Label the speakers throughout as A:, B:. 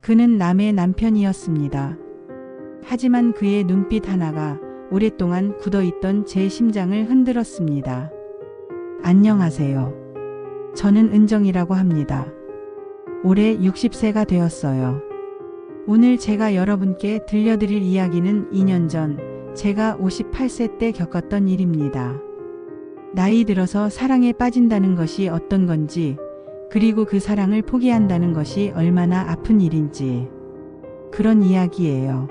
A: 그는 남의 남편이었습니다. 하지만 그의 눈빛 하나가 오랫동안 굳어있던 제 심장을 흔들었습니다. 안녕하세요. 저는 은정이라고 합니다. 올해 60세가 되었어요. 오늘 제가 여러분께 들려드릴 이야기는 2년 전 제가 58세 때 겪었던 일입니다. 나이 들어서 사랑에 빠진다는 것이 어떤 건지, 그리고 그 사랑을 포기한다는 것이 얼마나 아픈 일인지, 그런 이야기예요.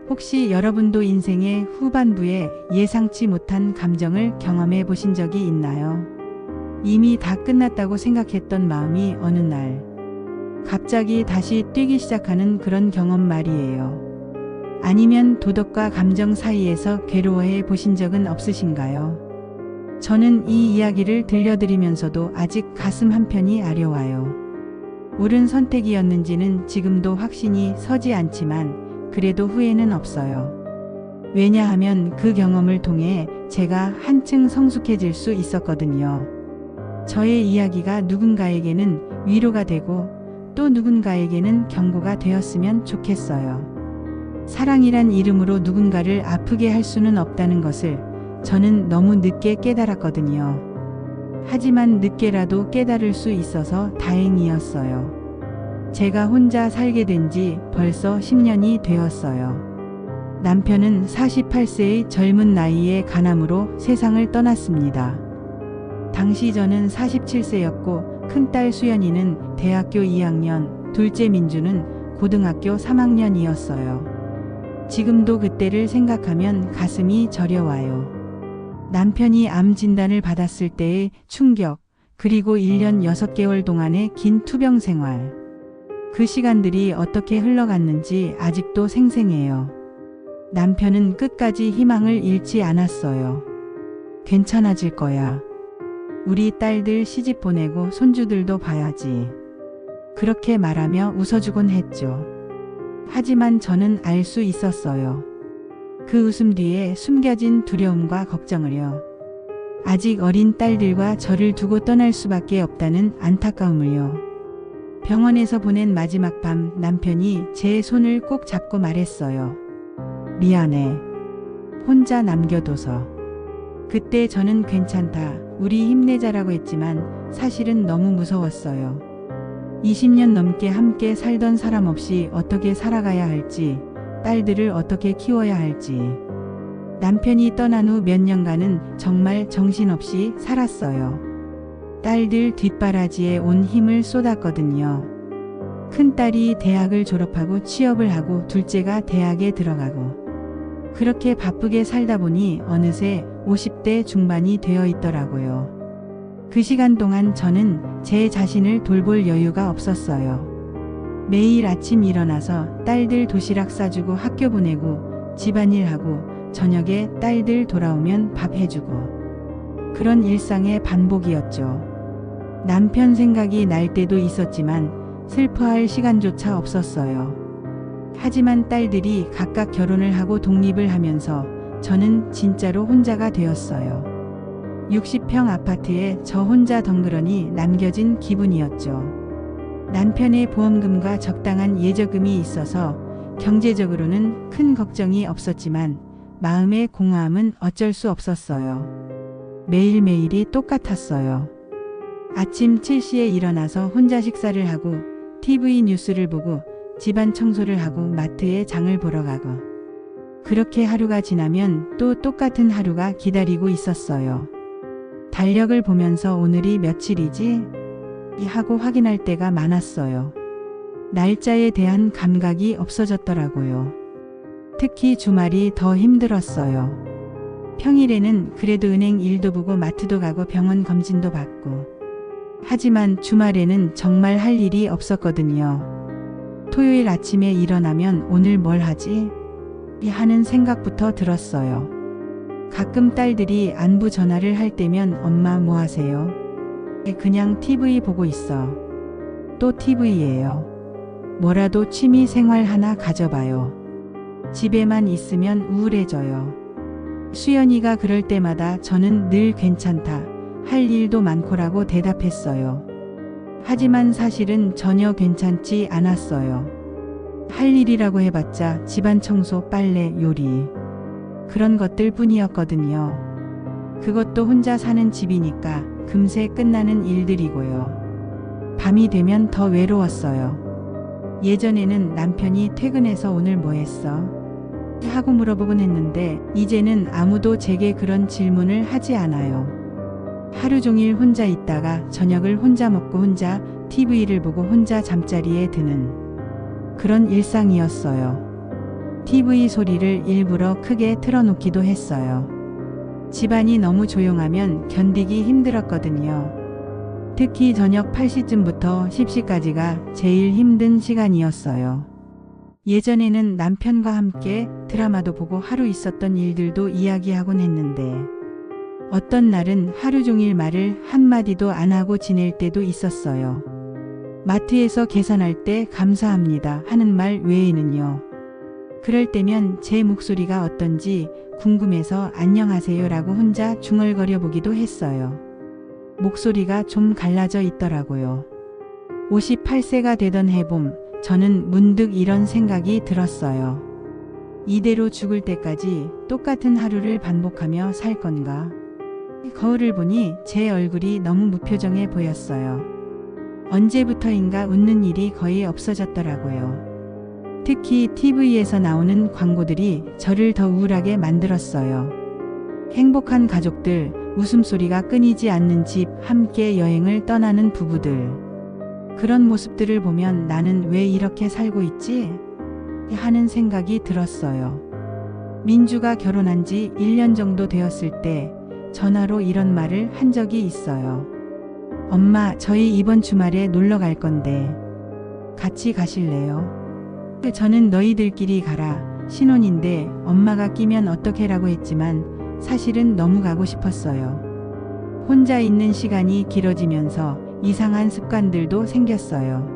A: 혹시 여러분도 인생의 후반부에 예상치 못한 감정을 경험해 보신 적이 있나요? 이미 다 끝났다고 생각했던 마음이 어느 날 갑자기 다시 뛰기 시작하는 그런 경험 말이에요. 아니면 도덕과 감정 사이에서 괴로워해 보신 적은 없으신가요? 저는 이 이야기를 들려드리면서도 아직 가슴 한편이 아려와요. 옳은 선택이었는지는 지금도 확신이 서지 않지만 그래도 후회는 없어요. 왜냐하면 그 경험을 통해 제가 한층 성숙해질 수 있었거든요. 저의 이야기가 누군가에게는 위로가 되고 또 누군가에게는 경고가 되었으면 좋겠어요. 사랑이란 이름으로 누군가를 아프게 할 수는 없다는 것을 저는 너무 늦게 깨달았거든요. 하지만 늦게라도 깨달을 수 있어서 다행이었어요. 제가 혼자 살게 된 지 벌써 10년이 되었어요. 남편은 48세의 젊은 나이에 간암으로 세상을 떠났습니다. 당시 저는 47세였고 큰딸 수연이는 대학교 2학년, 둘째 민주는 고등학교 3학년이었어요. 지금도 그때를 생각하면 가슴이 저려와요. 남편이 암 진단을 받았을 때의 충격, 그리고 1년 6개월 동안의 긴 투병 생활. 그 시간들이 어떻게 흘러갔는지 아직도 생생해요. 남편은 끝까지 희망을 잃지 않았어요. 괜찮아질 거야. 우리 딸들 시집 보내고 손주들도 봐야지. 그렇게 말하며 웃어주곤 했죠. 하지만 저는 알 수 있었어요. 그 웃음 뒤에 숨겨진 두려움과 걱정을요. 아직 어린 딸들과 저를 두고 떠날 수밖에 없다는 안타까움을요. 병원에서 보낸 마지막 밤 남편이 제 손을 꼭 잡고 말했어요. 미안해. 혼자 남겨둬서. 그때 저는 괜찮다, 우리 힘내자라고 했지만 사실은 너무 무서웠어요. 20년 넘게 함께 살던 사람 없이 어떻게 살아가야 할지, 딸들을 어떻게 키워야 할지. 남편이 떠난 후 몇 년간은 정말 정신없이 살았어요. 딸들 뒷바라지에 온 힘을 쏟았거든요. 큰딸이 대학을 졸업하고 취업을 하고 둘째가 대학에 들어가고. 그렇게 바쁘게 살다 보니 어느새 50대 중반이 되어 있더라고요. 그 시간 동안 저는 제 자신을 돌볼 여유가 없었어요. 매일 아침 일어나서 딸들 도시락 싸주고 학교 보내고 집안일하고 저녁에 딸들 돌아오면 밥 해주고. 그런 일상의 반복이었죠. 남편 생각이 날 때도 있었지만 슬퍼할 시간조차 없었어요. 하지만 딸들이 각각 결혼을 하고 독립을 하면서 저는 진짜로 혼자가 되었어요. 60평 아파트에 저 혼자 덩그러니 남겨진 기분이었죠. 남편의 보험금과 적당한 예저금이 있어서 경제적으로는 큰 걱정이 없었지만 마음의 공허함은 어쩔 수 없었어요. 매일매일이 똑같았어요. 아침 7시에 일어나서 혼자 식사를 하고 TV 뉴스를 보고 집안 청소를 하고 마트에 장을 보러 가고. 그렇게 하루가 지나면 또 똑같은 하루가 기다리고 있었어요. 달력을 보면서 오늘이 며칠이지? 하고 확인할 때가 많았어요. 날짜에 대한 감각이 없어졌더라고요. 특히 주말이 더 힘들었어요. 평일에는 그래도 은행 일도 보고 마트도 가고 병원 검진도 받고. 하지만 주말에는 정말 할 일이 없었거든요. 토요일 아침에 일어나면 오늘 뭘 하지? 하는 생각부터 들었어요. 가끔 딸들이 안부 전화를 할 때면 엄마 뭐 하세요? 그냥 TV 보고 있어. 또 TV예요. 뭐라도 취미 생활 하나 가져봐요. 집에만 있으면 우울해져요. 수연이가 그럴 때마다 저는 늘 괜찮다, 할 일도 많고라고 대답했어요. 하지만 사실은 전혀 괜찮지 않았어요. 할 일이라고 해봤자 집안 청소, 빨래, 요리. 그런 것들 뿐이었거든요. 그것도 혼자 사는 집이니까 금세 끝나는 일들이고요. 밤이 되면 더 외로웠어요. 예전에는 남편이 퇴근해서 오늘 뭐 했어? 하고 물어보곤 했는데 이제는 아무도 제게 그런 질문을 하지 않아요. 하루 종일 혼자 있다가 저녁을 혼자 먹고 혼자 TV를 보고 혼자 잠자리에 드는 그런 일상이었어요. TV 소리를 일부러 크게 틀어놓기도 했어요. 집안이 너무 조용하면 견디기 힘들었거든요. 특히 저녁 8시쯤부터 10시까지가 제일 힘든 시간이었어요. 예전에는 남편과 함께 드라마도 보고 하루 있었던 일들도 이야기하곤 했는데 어떤 날은 하루 종일 말을 한마디도 안 하고 지낼 때도 있었어요. 마트에서 계산할 때 감사합니다 하는 말 외에는요. 그럴 때면 제 목소리가 어떤지 궁금해서 안녕하세요라고 혼자 중얼거려 보기도 했어요. 목소리가 좀 갈라져 있더라고요. 58세가 되던 해봄, 저는 문득 이런 생각이 들었어요. 이대로 죽을 때까지 똑같은 하루를 반복하며 살 건가? 거울을 보니 제 얼굴이 너무 무표정해 보였어요. 언제부터인가 웃는 일이 거의 없어졌더라고요. 특히 TV에서 나오는 광고들이 저를 더 우울하게 만들었어요. 행복한 가족들, 웃음소리가 끊이지 않는 집, 함께 여행을 떠나는 부부들. 그런 모습들을 보면 나는 왜 이렇게 살고 있지? 하는 생각이 들었어요. 민주가 결혼한 지 1년 정도 되었을 때 전화로 이런 말을 한 적이 있어요. 엄마, 저희 이번 주말에 놀러 갈 건데 같이 가실래요? 저는 너희들끼리 가라. 신혼인데 엄마가 끼면 어떡해라고 했지만 사실은 너무 가고 싶었어요. 혼자 있는 시간이 길어지면서 이상한 습관들도 생겼어요.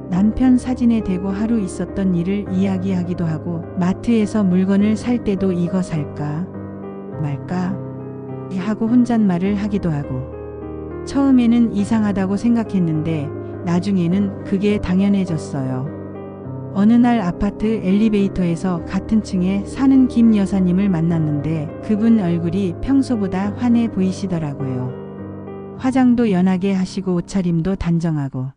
A: 남편 사진에 대고 하루 있었던 일을 이야기하기도 하고 마트에서 물건을 살 때도 이거 살까 말까 하고 혼잣말을 하기도 하고 처음에는 이상하다고 생각했는데 나중에는 그게 당연해졌어요. 어느 날 아파트 엘리베이터에서 같은 층에 사는 김 여사님을 만났는데 그분 얼굴이 평소보다 환해 보이시더라고요. 화장도 연하게 하시고 옷차림도 단정하고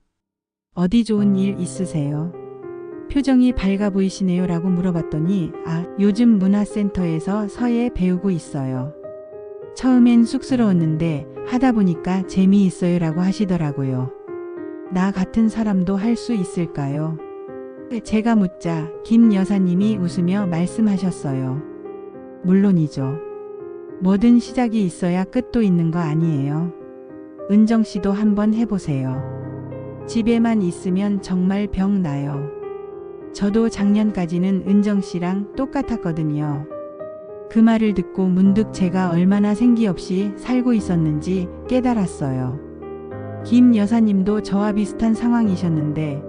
A: 어디 좋은 일 있으세요? 표정이 밝아 보이시네요 라고 물어봤더니 요즘 문화센터에서 서예 배우고 있어요. 처음엔 쑥스러웠는데 하다 보니까 재미있어요 라고 하시더라고요. 나 같은 사람도 할 수 있을까요? 제가 묻자 김 여사님이 웃으며 말씀하셨어요. 물론이죠. 뭐든 시작이 있어야 끝도 있는 거 아니에요. 은정 씨도 한번 해보세요. 집에만 있으면 정말 병 나요. 저도 작년까지는 은정 씨랑 똑같았거든요. 그 말을 듣고 문득 제가 얼마나 생기 없이 살고 있었는지 깨달았어요. 김 여사님도 저와 비슷한 상황이셨는데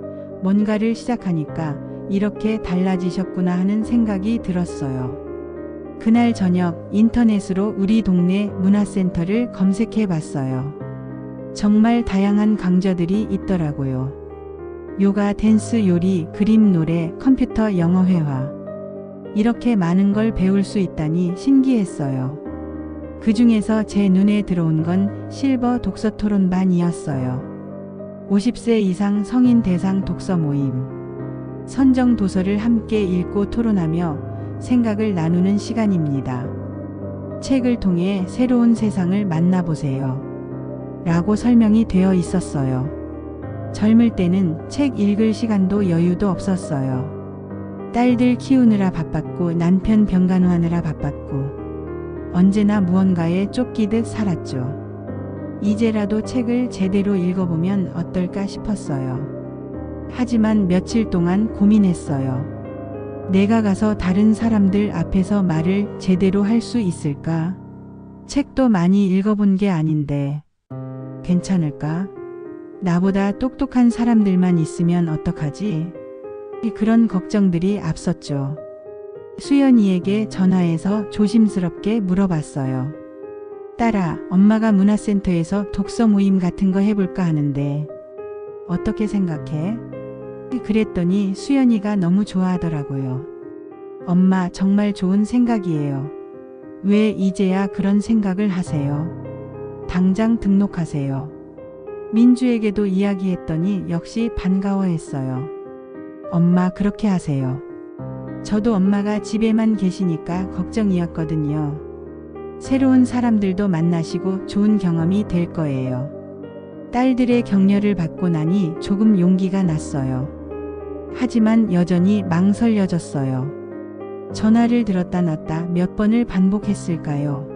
A: 뭔가를 시작하니까 이렇게 달라지셨구나 하는 생각이 들었어요. 그날 저녁 인터넷으로 우리 동네 문화센터를 검색해 봤어요. 정말 다양한 강좌들이 있더라고요. 요가, 댄스, 요리, 그림, 노래, 컴퓨터, 영어 회화. 이렇게 많은 걸 배울 수 있다니 신기했어요. 그 중에서 제 눈에 들어온 건 실버 독서 토론반이었어요. 50세 이상 성인 대상 독서 모임. 선정 도서를 함께 읽고 토론하며 생각을 나누는 시간입니다. 책을 통해 새로운 세상을 만나보세요. 라고 설명이 되어 있었어요. 젊을 때는 책 읽을 시간도 여유도 없었어요. 딸들 키우느라 바빴고 남편 병간호하느라 바빴고 언제나 무언가에 쫓기듯 살았죠. 이제라도 책을 제대로 읽어보면 어떨까 싶었어요. 하지만 며칠 동안 고민했어요. 내가 가서 다른 사람들 앞에서 말을 제대로 할 수 있을까? 책도 많이 읽어본 게 아닌데 괜찮을까? 나보다 똑똑한 사람들만 있으면 어떡하지? 그런 걱정들이 앞섰죠. 수연이에게 전화해서 조심스럽게 물어봤어요. 딸아, 엄마가 문화센터에서 독서 모임 같은 거 해볼까 하는데 어떻게 생각해? 그랬더니 수연이가 너무 좋아하더라고요. 엄마, 정말 좋은 생각이에요. 왜 이제야 그런 생각을 하세요? 당장 등록하세요. 민주에게도 이야기했더니 역시 반가워했어요. 엄마, 그렇게 하세요. 저도 엄마가 집에만 계시니까 걱정이었거든요. 새로운 사람들도 만나시고 좋은 경험이 될 거예요. 딸들의 격려를 받고 나니 조금 용기가 났어요. 하지만 여전히 망설여졌어요. 전화를 들었다 놨다 몇 번을 반복했을까요?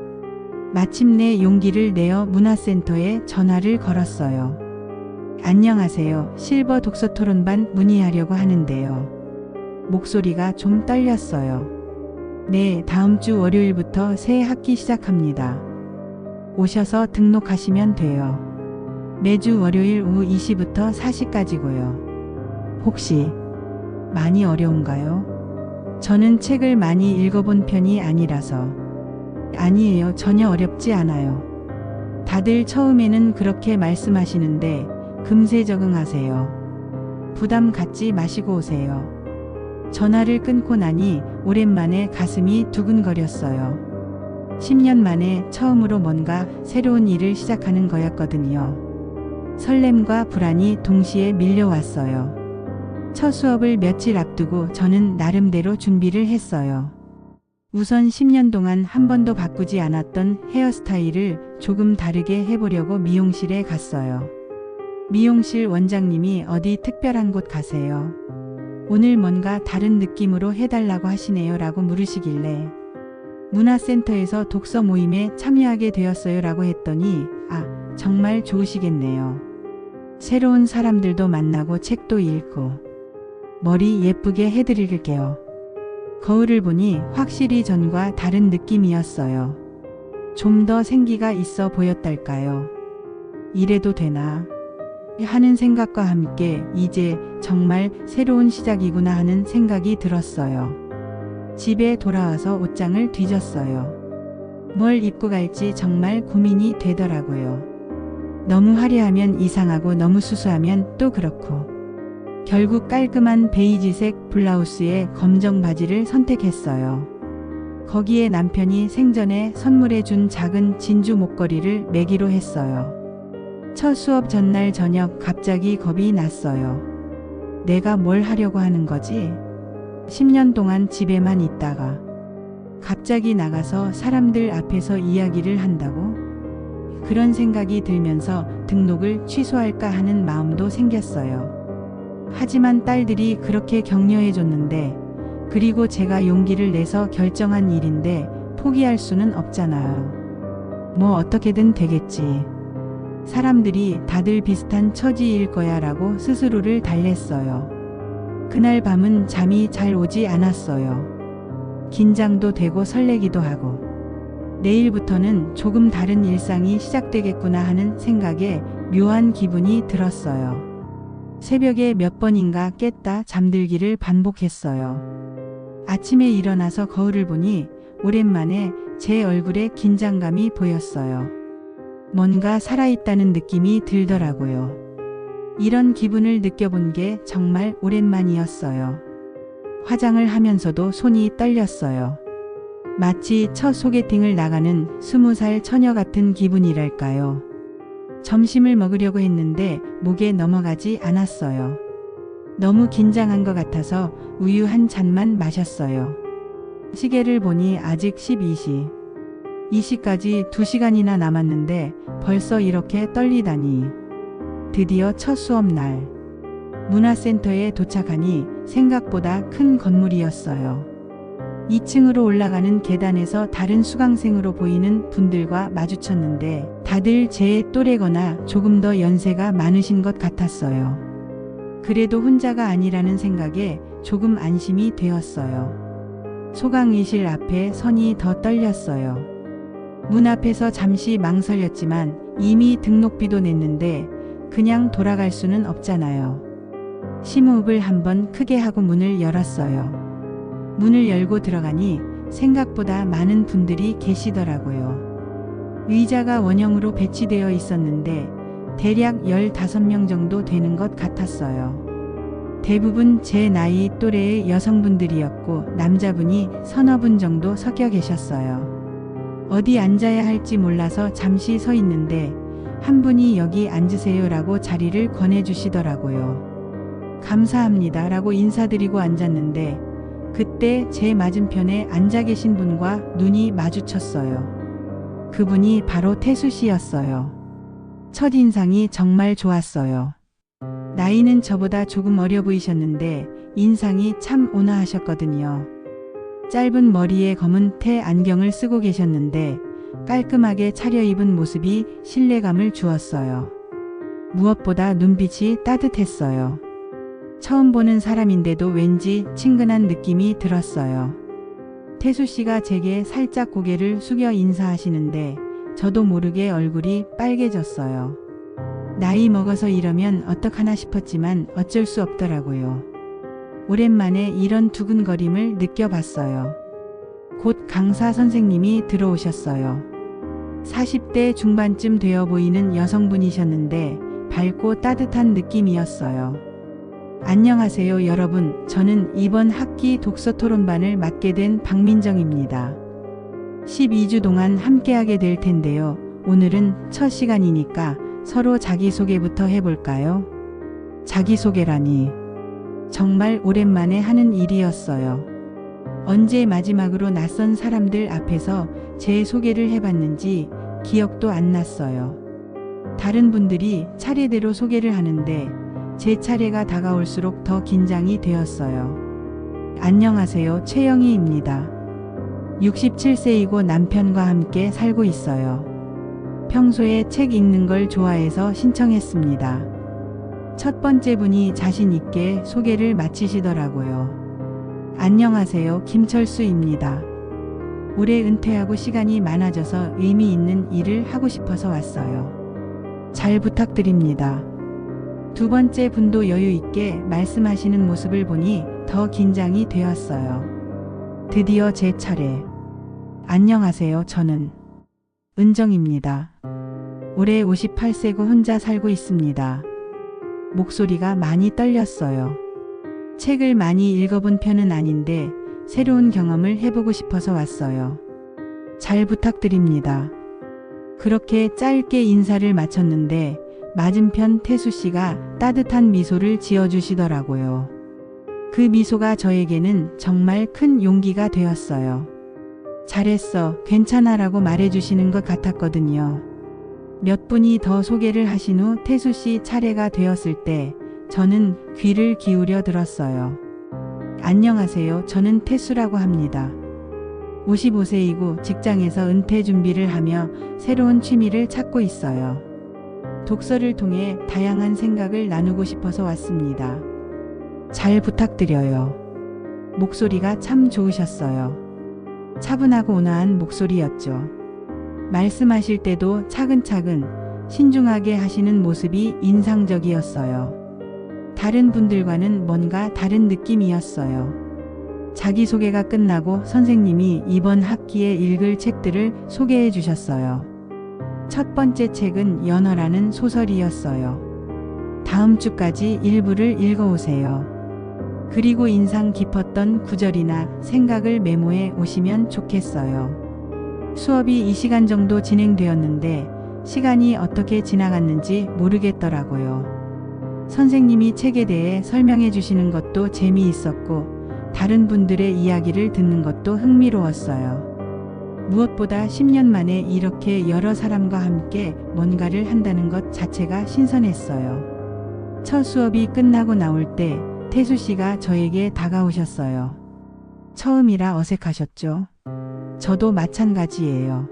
A: 마침내 용기를 내어 문화센터에 전화를 걸었어요. 안녕하세요. 실버 독서 토론반 문의하려고 하는데요. 목소리가 좀 떨렸어요. 네, 다음 주 월요일부터 새 학기 시작합니다. 오셔서 등록하시면 돼요. 매주 월요일 오후 2시부터 4시까지고요. 혹시 많이 어려운가요? 저는 책을 많이 읽어본 편이 아니라서. 아니에요. 전혀 어렵지 않아요. 다들 처음에는 그렇게 말씀하시는데 금세 적응하세요. 부담 갖지 마시고 오세요. 전화를 끊고 나니 오랜만에 가슴이 두근거렸어요. 10년 만에 처음으로 뭔가 새로운 일을 시작하는 거였거든요. 설렘과 불안이 동시에 밀려왔어요. 첫 수업을 며칠 앞두고 저는 나름대로 준비를 했어요. 우선 10년 동안 한 번도 바꾸지 않았던 헤어스타일을 조금 다르게 해보려고 미용실에 갔어요. 미용실 원장님이 어디 특별한 곳 가세요? 오늘 뭔가 다른 느낌으로 해달라고 하시네요 라고 물으시길래 문화센터에서 독서 모임에 참여하게 되었어요 라고 했더니 정말 좋으시겠네요. 새로운 사람들도 만나고 책도 읽고 머리 예쁘게 해드릴게요. 거울을 보니 확실히 전과 다른 느낌이었어요. 좀 더 생기가 있어 보였달까요? 이래도 되나? 하는 생각과 함께 이제 정말 새로운 시작이구나 하는 생각이 들었어요. 집에 돌아와서 옷장을 뒤졌어요. 뭘 입고 갈지 정말 고민이 되더라고요. 너무 화려하면 이상하고 너무 수수하면 또 그렇고. 결국 깔끔한 베이지색 블라우스에 검정 바지를 선택했어요. 거기에 남편이 생전에 선물해 준 작은 진주 목걸이를 매기로 했어요. 첫 수업 전날 저녁 갑자기 겁이 났어요. 내가 뭘 하려고 하는 거지? 10년 동안 집에만 있다가 갑자기 나가서 사람들 앞에서 이야기를 한다고? 그런 생각이 들면서 등록을 취소할까 하는 마음도 생겼어요. 하지만 딸들이 그렇게 격려해 줬는데, 그리고 제가 용기를 내서 결정한 일인데 포기할 수는 없잖아요. 뭐 어떻게든 되겠지. 사람들이 다들 비슷한 처지일 거야 라고 스스로를 달랬어요. 그날 밤은 잠이 잘 오지 않았어요. 긴장도 되고 설레기도 하고 내일부터는 조금 다른 일상이 시작되겠구나 하는 생각에 묘한 기분이 들었어요. 새벽에 몇 번인가 깼다 잠들기를 반복했어요. 아침에 일어나서 거울을 보니 오랜만에 제 얼굴에 긴장감이 보였어요. 뭔가 살아있다는 느낌이 들더라고요. 이런 기분을 느껴본 게 정말 오랜만이었어요. 화장을 하면서도 손이 떨렸어요. 마치 첫 소개팅을 나가는 20살 처녀 같은 기분이랄까요. 점심을 먹으려고 했는데 목에 넘어가지 않았어요. 너무 긴장한 것 같아서 우유 한 잔만 마셨어요. 시계를 보니 아직 12시. 2시까지 2시간이나 남았는데 벌써 이렇게 떨리다니. 드디어 첫 수업 날. 문화센터에 도착하니 생각보다 큰 건물이었어요. 2층으로 올라가는 계단에서 다른 수강생으로 보이는 분들과 마주쳤는데 다들 제 또래거나 조금 더 연세가 많으신 것 같았어요. 그래도 혼자가 아니라는 생각에 조금 안심이 되었어요. 소강의실 앞에 선이 더 떨렸어요. 문 앞에서 잠시 망설였지만 이미 등록비도 냈는데 그냥 돌아갈 수는 없잖아요. 심호흡을 한번 크게 하고 문을 열었어요. 문을 열고 들어가니 생각보다 많은 분들이 계시더라고요. 의자가 원형으로 배치되어 있었는데 대략 15명 정도 되는 것 같았어요. 대부분 제 나이 또래의 여성분들이었고 남자분이 서너 분 정도 섞여 계셨어요. 어디 앉아야 할지 몰라서 잠시 서 있는데 한 분이 여기 앉으세요라고 자리를 권해주시더라고요. 감사합니다라고 인사드리고 앉았는데 그때 제 맞은편에 앉아 계신 분과 눈이 마주쳤어요. 그분이 바로 태수 씨였어요. 첫인상이 정말 좋았어요. 나이는 저보다 조금 어려 보이셨는데 인상이 참 온화하셨거든요. 짧은 머리에 검은 테 안경을 쓰고 계셨는데 깔끔하게 차려입은 모습이 신뢰감을 주었어요. 무엇보다 눈빛이 따뜻했어요. 처음 보는 사람인데도 왠지 친근한 느낌이 들었어요. 태수 씨가 제게 살짝 고개를 숙여 인사하시는데 저도 모르게 얼굴이 빨개졌어요. 나이 먹어서 이러면 어떡하나 싶었지만 어쩔 수 없더라고요. 오랜만에 이런 두근거림을 느껴봤어요. 곧 강사 선생님이 들어오셨어요. 40대 중반쯤 되어 보이는 여성분이셨는데 밝고 따뜻한 느낌이었어요. 안녕하세요 여러분. 저는 이번 학기 독서 토론반을 맡게 된 박민정입니다. 12주 동안 함께하게 될 텐데요. 오늘은 첫 시간이니까 서로 자기소개부터 해볼까요? 자기소개라니. 정말 오랜만에 하는 일이었어요. 언제 마지막으로 낯선 사람들 앞에서 제 소개를 해봤는지 기억도 안 났어요. 다른 분들이 차례대로 소개를 하는데 제 차례가 다가올수록 더 긴장이 되었어요. 안녕하세요. 최영희입니다. 67세이고 남편과 함께 살고 있어요. 평소에 책 읽는 걸 좋아해서 신청했습니다. 첫 번째 분이 자신 있게 소개를 마치시더라고요. 안녕하세요. 김철수입니다. 올해 은퇴하고 시간이 많아져서 의미 있는 일을 하고 싶어서 왔어요. 잘 부탁드립니다. 두 번째 분도 여유 있게 말씀하시는 모습을 보니 더 긴장이 되었어요. 드디어 제 차례. 안녕하세요. 저는 은정입니다. 올해 58세고 혼자 살고 있습니다. 목소리가 많이 떨렸어요. 책을 많이 읽어본 편은 아닌데 새로운 경험을 해보고 싶어서 왔어요. 잘 부탁드립니다. 그렇게 짧게 인사를 마쳤는데 맞은편 태수 씨가 따뜻한 미소를 지어주시더라고요. 그 미소가 저에게는 정말 큰 용기가 되었어요. 잘했어, 괜찮아라고 말해주시는 것 같았거든요. 몇 분이 더 소개를 하신 후 태수 씨 차례가 되었을 때 저는 귀를 기울여 들었어요. 안녕하세요. 저는 태수라고 합니다. 55세이고 직장에서 은퇴 준비를 하며 새로운 취미를 찾고 있어요. 독서를 통해 다양한 생각을 나누고 싶어서 왔습니다. 잘 부탁드려요. 목소리가 참 좋으셨어요. 차분하고 온화한 목소리였죠. 말씀하실 때도 차근차근 신중하게 하시는 모습이 인상적이었어요. 다른 분들과는 뭔가 다른 느낌이었어요. 자기소개가 끝나고 선생님이 이번 학기에 읽을 책들을 소개해 주셨어요. 첫 번째 책은 연어라는 소설이었어요. 다음 주까지 일부를 읽어오세요. 그리고 인상 깊었던 구절이나 생각을 메모해 오시면 좋겠어요. 수업이 2시간 정도 진행되었는데 시간이 어떻게 지나갔는지 모르겠더라고요. 선생님이 책에 대해 설명해 주시는 것도 재미있었고 다른 분들의 이야기를 듣는 것도 흥미로웠어요. 무엇보다 10년 만에 이렇게 여러 사람과 함께 뭔가를 한다는 것 자체가 신선했어요. 첫 수업이 끝나고 나올 때 태수 씨가 저에게 다가오셨어요. 처음이라 어색하셨죠? 저도 마찬가지예요.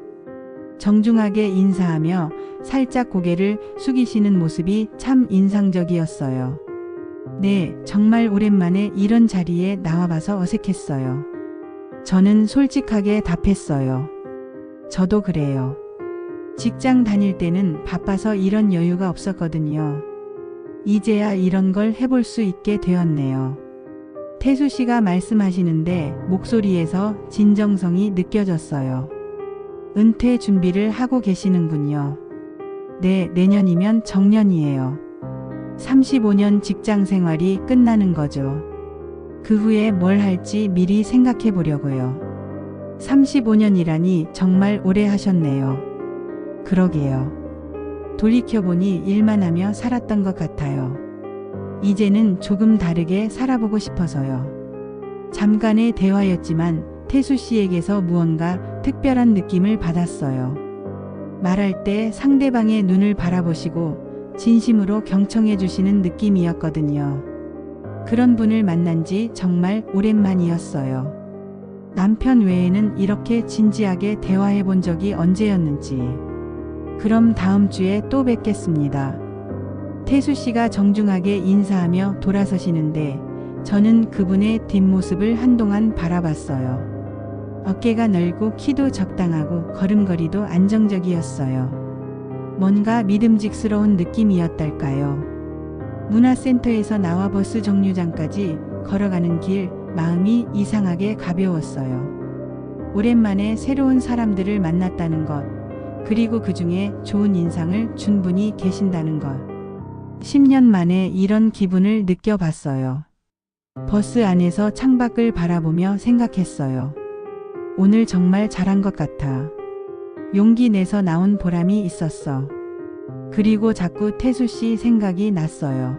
A: 정중하게 인사하며 살짝 고개를 숙이시는 모습이 참 인상적이었어요. 네, 정말 오랜만에 이런 자리에 나와봐서 어색했어요. 저는 솔직하게 답했어요. 저도 그래요. 직장 다닐 때는 바빠서 이런 여유가 없었거든요. 이제야 이런 걸 해볼 수 있게 되었네요. 태수 씨가 말씀하시는데 목소리에서 진정성이 느껴졌어요. 은퇴 준비를 하고 계시는군요. 네, 내년이면 정년이에요. 35년 직장 생활이 끝나는 거죠. 그 후에 뭘 할지 미리 생각해 보려고요. 35년이라니 정말 오래 하셨네요. 그러게요. 돌이켜보니 일만 하며 살았던 것 같아요. 이제는 조금 다르게 살아보고 싶어서요. 잠깐의 대화였지만 태수 씨에게서 무언가 특별한 느낌을 받았어요. 말할 때 상대방의 눈을 바라보시고 진심으로 경청해 주시는 느낌이었거든요. 그런 분을 만난 지 정말 오랜만이었어요. 남편 외에는 이렇게 진지하게 대화해 본 적이 언제였는지. 그럼 다음 주에 또 뵙겠습니다. 태수 씨가 정중하게 인사하며 돌아서시는데 저는 그분의 뒷모습을 한동안 바라봤어요. 어깨가 넓고 키도 적당하고 걸음걸이도 안정적이었어요. 뭔가 믿음직스러운 느낌이었달까요. 문화센터에서 나와 버스 정류장까지 걸어가는 길 마음이 이상하게 가벼웠어요. 오랜만에 새로운 사람들을 만났다는 것, 그리고 그 중에 좋은 인상을 준 분이 계신다는 것. 10년 만에 이런 기분을 느껴봤어요. 버스 안에서 창밖을 바라보며 생각했어요. 오늘 정말 잘한 것 같아. 용기 내서 나온 보람이 있었어. 그리고 자꾸 태수 씨 생각이 났어요.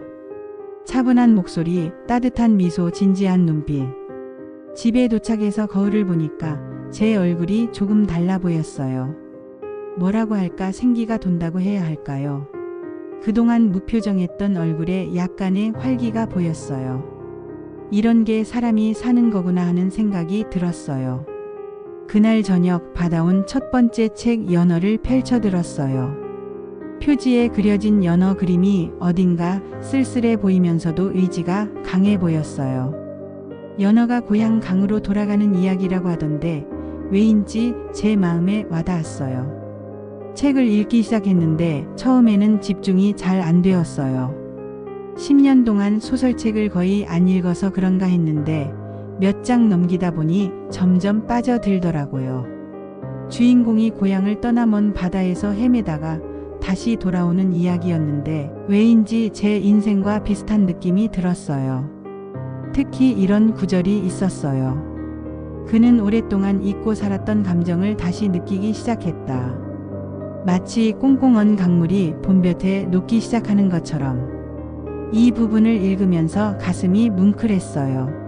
A: 차분한 목소리, 따뜻한 미소, 진지한 눈빛. 집에 도착해서 거울을 보니까 제 얼굴이 조금 달라 보였어요. 뭐라고 할까, 생기가 돈다고 해야 할까요? 그동안 무표정했던 얼굴에 약간의 활기가 보였어요. 이런 게 사람이 사는 거구나 하는 생각이 들었어요. 그날 저녁 받아온 첫 번째 책 연어를 펼쳐들었어요. 표지에 그려진 연어 그림이 어딘가 쓸쓸해 보이면서도 의지가 강해 보였어요. 연어가 고향 강으로 돌아가는 이야기라고 하던데 왜인지 제 마음에 와닿았어요. 책을 읽기 시작했는데 처음에는 집중이 잘 안 되었어요. 10년 동안 소설책을 거의 안 읽어서 그런가 했는데 몇 장 넘기다 보니 점점 빠져들더라고요. 주인공이 고향을 떠나 먼 바다에서 헤매다가 다시 돌아오는 이야기였는데 왜인지 제 인생과 비슷한 느낌이 들었어요. 특히 이런 구절이 있었어요. 그는 오랫동안 잊고 살았던 감정을 다시 느끼기 시작했다. 마치 꽁꽁 언 강물이 봄볕에 녹기 시작하는 것처럼. 이 부분을 읽으면서 가슴이 뭉클했어요.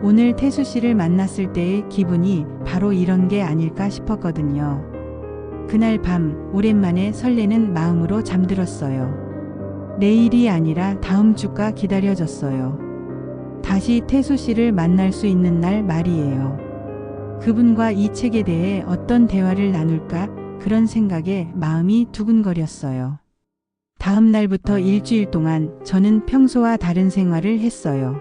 A: 오늘 태수 씨를 만났을 때의 기분이 바로 이런 게 아닐까 싶었거든요. 그날 밤 오랜만에 설레는 마음으로 잠들었어요. 내일이 아니라 다음 주가 기다려졌어요. 다시 태수 씨를 만날 수 있는 날 말이에요. 그분과 이 책에 대해 어떤 대화를 나눌까, 그런 생각에 마음이 두근거렸어요. 다음 날부터 일주일 동안 저는 평소와 다른 생활을 했어요.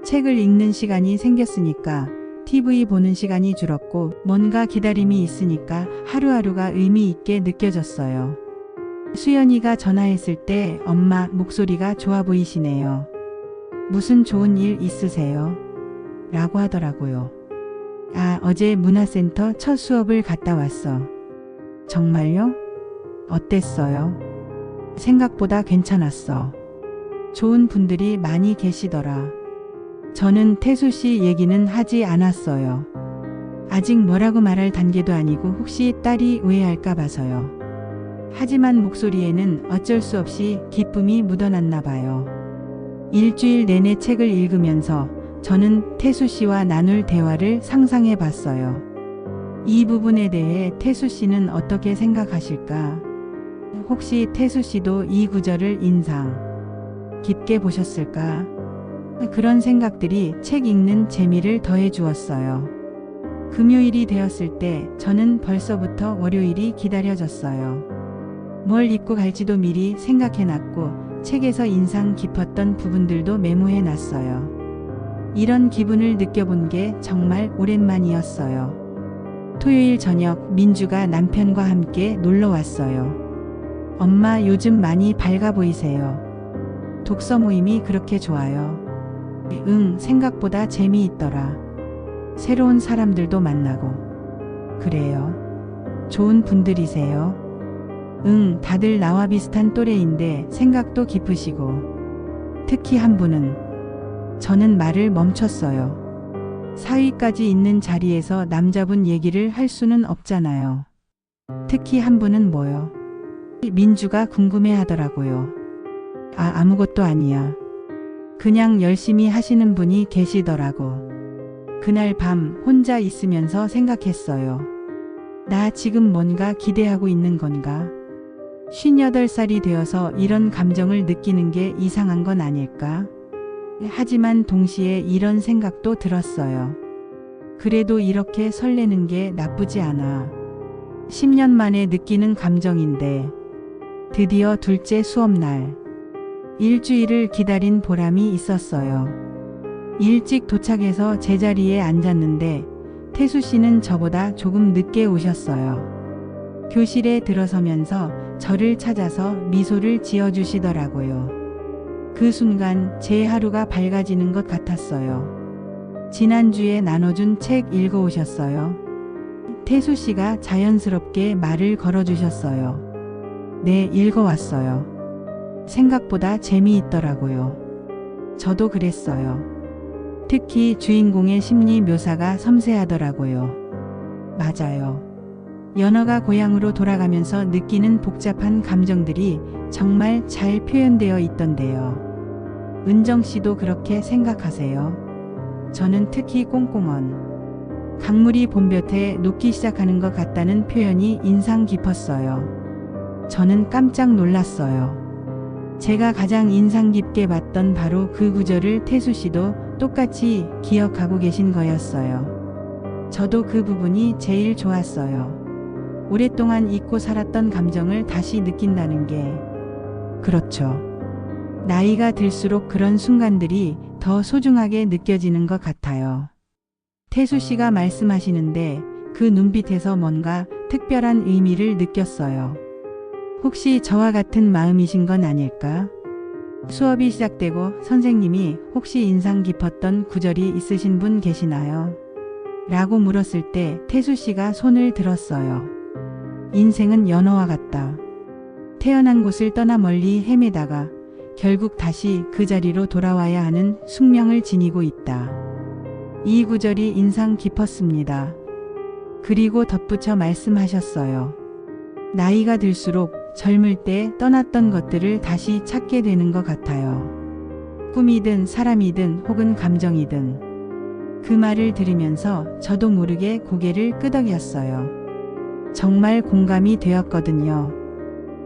A: 책을 읽는 시간이 생겼으니까 TV 보는 시간이 줄었고 뭔가 기다림이 있으니까 하루하루가 의미 있게 느껴졌어요. 수연이가 전화했을 때 엄마 목소리가 좋아 보이시네요. 무슨 좋은 일 있으세요? 라고 하더라고요. 아, 어제 문화센터 첫 수업을 갔다 왔어. 정말요? 어땠어요? 생각보다 괜찮았어. 좋은 분들이 많이 계시더라. 저는 태수 씨 얘기는 하지 않았어요. 아직 뭐라고 말할 단계도 아니고 혹시 딸이 오해할까 봐서요. 하지만 목소리에는 어쩔 수 없이 기쁨이 묻어났나 봐요. 일주일 내내 책을 읽으면서 저는 태수 씨와 나눌 대화를 상상해 봤어요. 이 부분에 대해 태수 씨는 어떻게 생각하실까? 혹시 태수 씨도 이 구절을 인상 깊게 보셨을까? 그런 생각들이 책 읽는 재미를 더해 주었어요. 금요일이 되었을 때 저는 벌써부터 월요일이 기다려졌어요. 뭘 입고 갈지도 미리 생각해 놨고 책에서 인상 깊었던 부분들도 메모해 놨어요. 이런 기분을 느껴본 게 정말 오랜만이었어요. 토요일 저녁 민주가 남편과 함께 놀러 왔어요. 엄마 요즘 많이 밝아 보이세요. 독서 모임이 그렇게 좋아요. 응, 생각보다 재미있더라. 새로운 사람들도 만나고. 그래요. 좋은 분들이세요. 응, 다들 나와 비슷한 또래인데 생각도 깊으시고. 특히 한 분은. 저는 말을 멈췄어요. 사위까지 있는 자리에서 남자분 얘기를 할 수는 없잖아요. 특히 한 분은 뭐요? 민주가 궁금해 하더라고요. 아무것도 아니야. 그냥 열심히 하시는 분이 계시더라고. 그날 밤 혼자 있으면서 생각했어요. 나 지금 뭔가 기대하고 있는 건가? 58살이 되어서 이런 감정을 느끼는 게 이상한 건 아닐까? 하지만 동시에 이런 생각도 들었어요. 그래도 이렇게 설레는 게 나쁘지 않아. 10년 만에 느끼는 감정인데 드디어 둘째 수업날. 일주일을 기다린 보람이 있었어요. 일찍 도착해서 제자리에 앉았는데 태수 씨는 저보다 조금 늦게 오셨어요. 교실에 들어서면서 저를 찾아서 미소를 지어주시더라고요. 그 순간 제 하루가 밝아지는 것 같았어요. 지난주에 나눠준 책 읽어오셨어요? 태수 씨가 자연스럽게 말을 걸어주셨어요. 네, 읽어왔어요. 생각보다 재미있더라고요. 저도 그랬어요. 특히 주인공의 심리 묘사가 섬세하더라고요. 맞아요. 연어가 고향으로 돌아가면서 느끼는 복잡한 감정들이 정말 잘 표현되어 있던데요. 은정 씨도 그렇게 생각하세요? 저는 특히 꽁꽁언. 강물이 봄볕에 녹기 시작하는 것 같다는 표현이 인상 깊었어요. 저는 깜짝 놀랐어요. 제가 가장 인상 깊게 봤던 바로 그 구절을 태수 씨도 똑같이 기억하고 계신 거였어요. 저도 그 부분이 제일 좋았어요. 오랫동안 잊고 살았던 감정을 다시 느낀다는 게. 그렇죠. 나이가 들수록 그런 순간들이 더 소중하게 느껴지는 것 같아요. 태수 씨가 말씀하시는데 그 눈빛에서 뭔가 특별한 의미를 느꼈어요. 혹시 저와 같은 마음이신 건 아닐까? 수업이 시작되고 선생님이 혹시 인상 깊었던 구절이 있으신 분 계시나요? 라고 물었을 때 태수 씨가 손을 들었어요. 인생은 연어와 같다. 태어난 곳을 떠나 멀리 헤매다가 결국 다시 그 자리로 돌아와야 하는 숙명을 지니고 있다. 이 구절이 인상 깊었습니다. 그리고 덧붙여 말씀하셨어요. 나이가 들수록 젊을 때 떠났던 것들을 다시 찾게 되는 것 같아요. 꿈이든 사람이든 혹은 감정이든. 그 말을 들으면서 저도 모르게 고개를 끄덕였어요. 정말 공감이 되었거든요.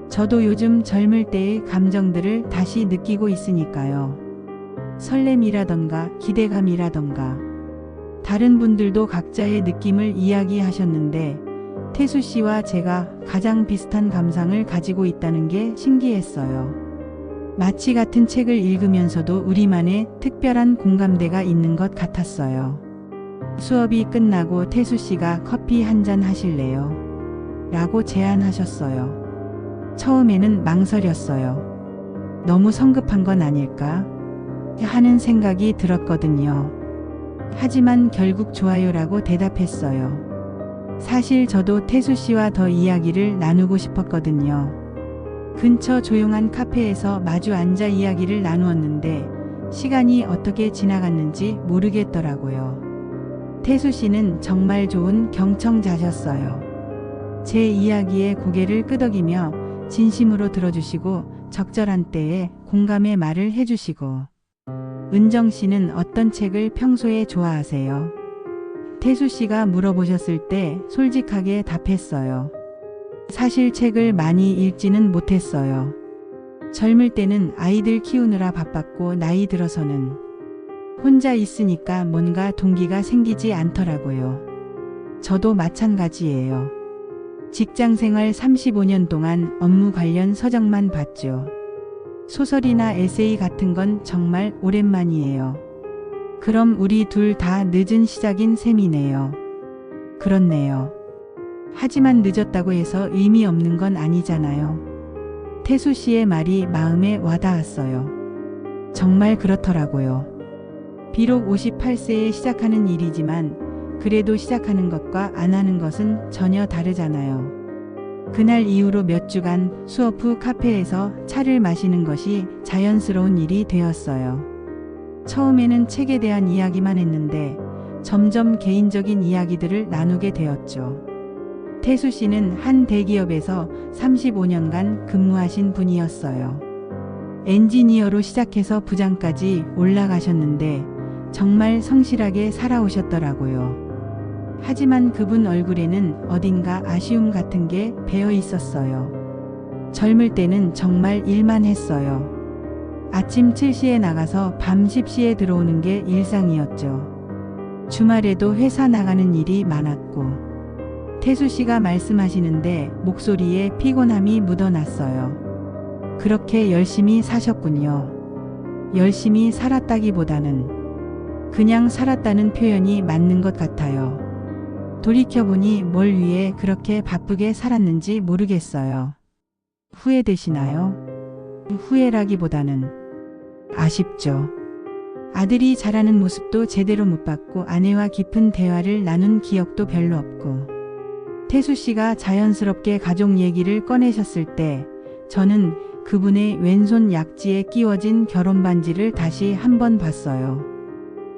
A: 저도 요즘 젊을 때의 감정들을 다시 느끼고 있으니까요. 설렘이라던가 기대감이라던가. 다른 분들도 각자의 느낌을 이야기하셨는데 태수 씨와 제가 가장 비슷한 감상을 가지고 있다는 게 신기했어요. 마치 같은 책을 읽으면서도 우리만의 특별한 공감대가 있는 것 같았어요. 수업이 끝나고 태수 씨가 커피 한 잔 하실래요? 라고 제안하셨어요. 처음에는 망설였어요. 너무 성급한 건 아닐까? 하는 생각이 들었거든요. 하지만 결국 좋아요라고 대답했어요. 사실 저도 태수 씨와 더 이야기를 나누고 싶었거든요. 근처 조용한 카페에서 마주 앉아 이야기를 나누었는데 시간이 어떻게 지나갔는지 모르겠더라고요. 태수 씨는 정말 좋은 경청자셨어요. 제 이야기에 고개를 끄덕이며 진심으로 들어주시고 적절한 때에 공감의 말을 해주시고. 은정 씨는 어떤 책을 평소에 좋아하세요? 태수 씨가 물어보셨을 때 솔직하게 답했어요. 사실 책을 많이 읽지는 못했어요. 젊을 때는 아이들 키우느라 바빴고 나이 들어서는 혼자 있으니까 뭔가 동기가 생기지 않더라고요. 저도 마찬가지예요. 직장생활 35년 동안 업무 관련 서적만 봤죠. 소설이나 에세이 같은 건 정말 오랜만이에요. 그럼 우리 둘 다 늦은 시작인 셈이네요. 그렇네요. 하지만 늦었다고 해서 의미 없는 건 아니잖아요. 태수 씨의 말이 마음에 와닿았어요. 정말 그렇더라고요. 비록 58세에 시작하는 일이지만 그래도 시작하는 것과 안 하는 것은 전혀 다르잖아요. 그날 이후로 몇 주간 수업 후 카페에서 차를 마시는 것이 자연스러운 일이 되었어요. 처음에는 책에 대한 이야기만 했는데 점점 개인적인 이야기들을 나누게 되었죠. 태수 씨는 한 대기업에서 35년간 근무하신 분이었어요. 엔지니어로 시작해서 부장까지 올라가셨는데 정말 성실하게 살아오셨더라고요. 하지만 그분 얼굴에는 어딘가 아쉬움 같은 게 배어 있었어요. 젊을 때는 정말 일만 했어요. 아침 7시에 나가서 밤 10시에 들어오는 게 일상이었죠. 주말에도 회사 나가는 일이 많았고, 태수 씨가 말씀하시는데 목소리에 피곤함이 묻어났어요. 그렇게 열심히 사셨군요. 열심히 살았다기보다는 그냥 살았다는 표현이 맞는 것 같아요. 돌이켜보니 뭘 위해 그렇게 바쁘게 살았는지 모르겠어요. 후회되시나요? 후회라기보다는 아쉽죠. 아들이 자라는 모습도 제대로 못 봤고 아내와 깊은 대화를 나눈 기억도 별로 없고, 태수 씨가 자연스럽게 가족 얘기를 꺼내셨을 때 저는 그분의 왼손 약지에 끼워진 결혼 반지를 다시 한번 봤어요.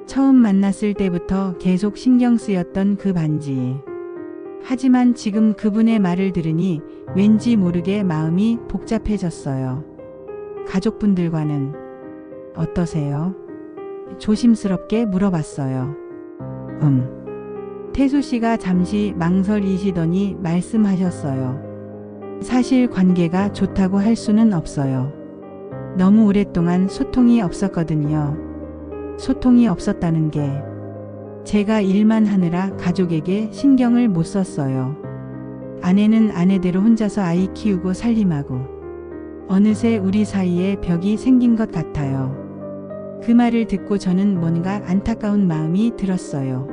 A: 처음 만났을 때부터 계속 신경 쓰였던 그 반지. 하지만 지금 그분의 말을 들으니 왠지 모르게 마음이 복잡해졌어요. 가족분들과는 어떠세요? 조심스럽게 물어봤어요. 태수 씨가 잠시 망설이시더니 말씀하셨어요. 사실 관계가 좋다고 할 수는 없어요. 너무 오랫동안 소통이 없었거든요. 소통이 없었다는 게 제가 일만 하느라 가족에게 신경을 못 썼어요. 아내는 아내대로 혼자서 아이 키우고 살림하고 어느새 우리 사이에 벽이 생긴 것 같아요. 그 말을 듣고 저는 뭔가 안타까운 마음이 들었어요.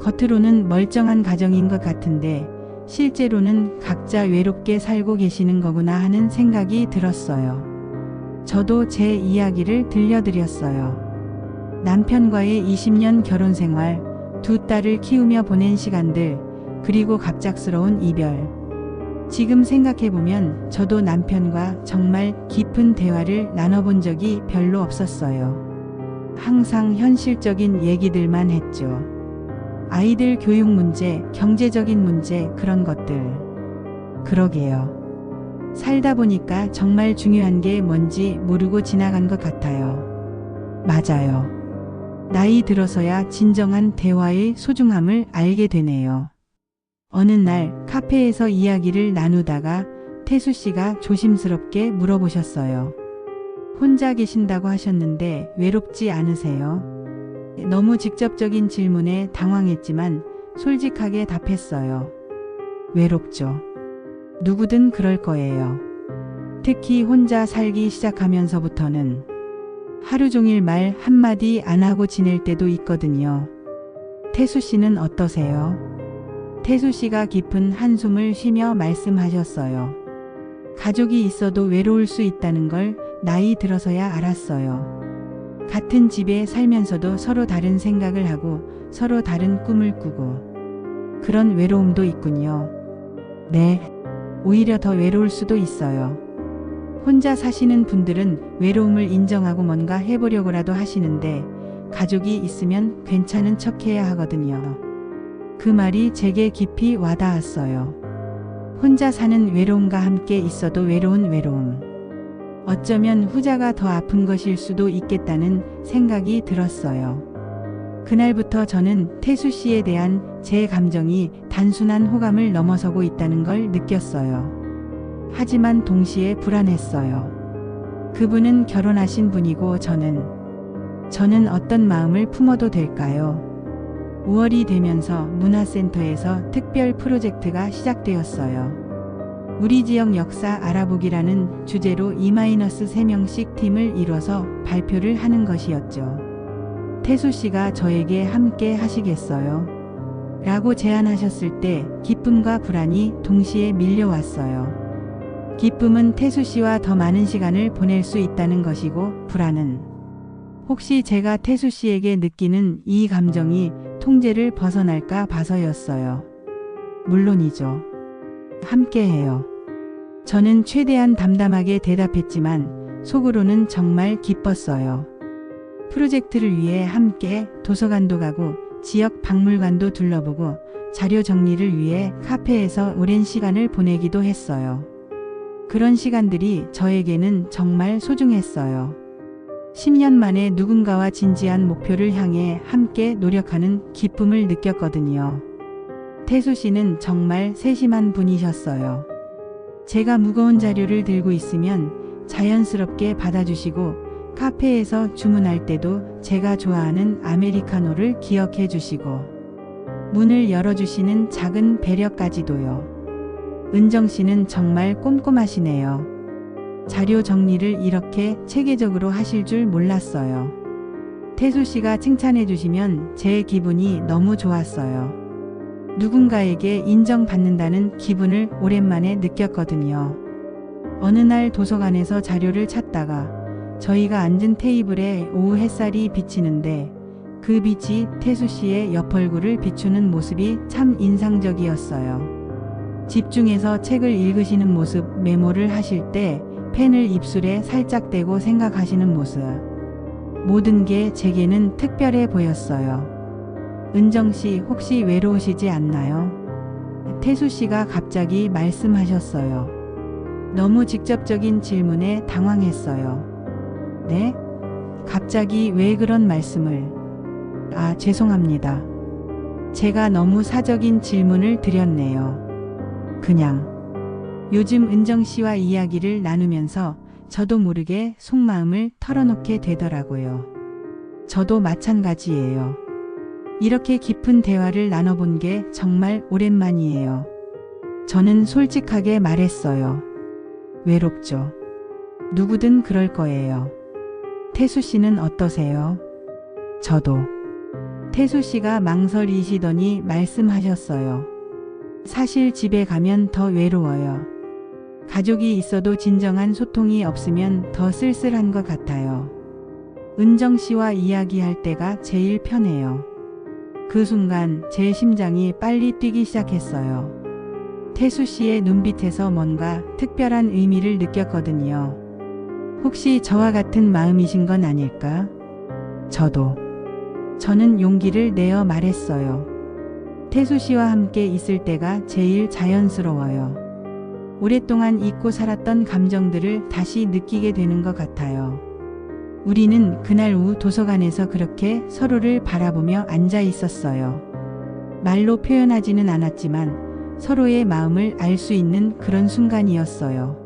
A: 겉으로는 멀쩡한 가정인 것 같은데 실제로는 각자 외롭게 살고 계시는 거구나 하는 생각이 들었어요. 저도 제 이야기를 들려드렸어요. 남편과의 20년 결혼 생활, 두 딸을 키우며 보낸 시간들, 그리고 갑작스러운 이별. 지금 생각해보면 저도 남편과 정말 깊은 대화를 나눠본 적이 별로 없었어요. 항상 현실적인 얘기들만 했죠. 아이들 교육 문제, 경제적인 문제, 그런 것들. 그러게요. 살다 보니까 정말 중요한 게 뭔지 모르고 지나간 것 같아요. 맞아요. 나이 들어서야 진정한 대화의 소중함을 알게 되네요. 어느 날 카페에서 이야기를 나누다가 태수 씨가 조심스럽게 물어보셨어요. 혼자 계신다고 하셨는데 외롭지 않으세요? 너무 직접적인 질문에 당황했지만 솔직하게 답했어요. 외롭죠. 누구든 그럴 거예요. 특히 혼자 살기 시작하면서부터는 하루 종일 말 한마디 안 하고 지낼 때도 있거든요. 태수 씨는 어떠세요? 태수 씨가 깊은 한숨을 쉬며 말씀하셨어요. 가족이 있어도 외로울 수 있다는 걸 나이 들어서야 알았어요. 같은 집에 살면서도 서로 다른 생각을 하고 서로 다른 꿈을 꾸고 그런 외로움도 있군요. 네, 오히려 더 외로울 수도 있어요. 혼자 사시는 분들은 외로움을 인정하고 뭔가 해보려고라도 하시는데 가족이 있으면 괜찮은 척해야 하거든요. 그 말이 제게 깊이 와닿았어요. 혼자 사는 외로움과 함께 있어도 외로운 외로움. 어쩌면 후자가 더 아픈 것일 수도 있겠다는 생각이 들었어요. 그날부터 저는 태수 씨에 대한 제 감정이 단순한 호감을 넘어서고 있다는 걸 느꼈어요. 하지만 동시에 불안했어요. 그분은 결혼하신 분이고 저는 어떤 마음을 품어도 될까요? 5월이 되면서 문화센터에서 특별 프로젝트가 시작되었어요. 우리 지역 역사 알아보기라는 주제로 2-3명씩 팀을 이뤄서 발표를 하는 것이었죠. 태수 씨가 저에게 함께 하시겠어요? 라고 제안하셨을 때 기쁨과 불안이 동시에 밀려왔어요. 기쁨은 태수 씨와 더 많은 시간을 보낼 수 있다는 것이고, 불안은 혹시 제가 태수 씨에게 느끼는 이 감정이 통제를 벗어날까 봐서였어요. 물론이죠. 함께해요. 저는 최대한 담담하게 대답했지만 속으로는 정말 기뻤어요. 프로젝트를 위해 함께 도서관도 가고 지역 박물관도 둘러보고 자료 정리를 위해 카페에서 오랜 시간을 보내기도 했어요. 그런 시간들이 저에게는 정말 소중했어요. 10년 만에 누군가와 진지한 목표를 향해 함께 노력하는 기쁨을 느꼈거든요. 태수 씨는 정말 세심한 분이셨어요. 제가 무거운 자료를 들고 있으면 자연스럽게 받아주시고 카페에서 주문할 때도 제가 좋아하는 아메리카노를 기억해 주시고 문을 열어주시는 작은 배려까지도요. 은정 씨는 정말 꼼꼼하시네요. 자료 정리를 이렇게 체계적으로 하실 줄 몰랐어요. 태수 씨가 칭찬해 주시면 제 기분이 너무 좋았어요. 누군가에게 인정받는다는 기분을 오랜만에 느꼈거든요. 어느 날 도서관에서 자료를 찾다가 저희가 앉은 테이블에 오후 햇살이 비치는데 그 빛이 태수 씨의 옆 얼굴을 비추는 모습이 참 인상적이었어요. 집중해서 책을 읽으시는 모습, 메모를 하실 때 펜을 입술에 살짝 대고 생각하시는 모습. 모든 게 제게는 특별해 보였어요. 은정 씨 혹시 외로우시지 않나요? 태수 씨가 갑자기 말씀하셨어요. 너무 직접적인 질문에 당황했어요. 네? 갑자기 왜 그런 말씀을? 아, 죄송합니다. 제가 너무 사적인 질문을 드렸네요. 그냥 요즘 은정 씨와 이야기를 나누면서 저도 모르게 속마음을 털어놓게 되더라고요. 저도 마찬가지예요. 이렇게 깊은 대화를 나눠본 게 정말 오랜만이에요. 저는 솔직하게 말했어요. 외롭죠. 누구든 그럴 거예요. 태수 씨는 어떠세요? 저도. 태수 씨가 망설이시더니 말씀하셨어요. 사실 집에 가면 더 외로워요. 가족이 있어도 진정한 소통이 없으면 더 쓸쓸한 것 같아요. 은정 씨와 이야기할 때가 제일 편해요. 그 순간 제 심장이 빨리 뛰기 시작했어요. 태수 씨의 눈빛에서 뭔가 특별한 의미를 느꼈거든요. 혹시 저와 같은 마음이신 건 아닐까? 저도. 저는 용기를 내어 말했어요. 태수 씨와 함께 있을 때가 제일 자연스러워요. 오랫동안 잊고 살았던 감정들을 다시 느끼게 되는 것 같아요. 우리는 그날 오후 도서관에서 그렇게 서로를 바라보며 앉아 있었어요. 말로 표현하지는 않았지만 서로의 마음을 알 수 있는 그런 순간이었어요.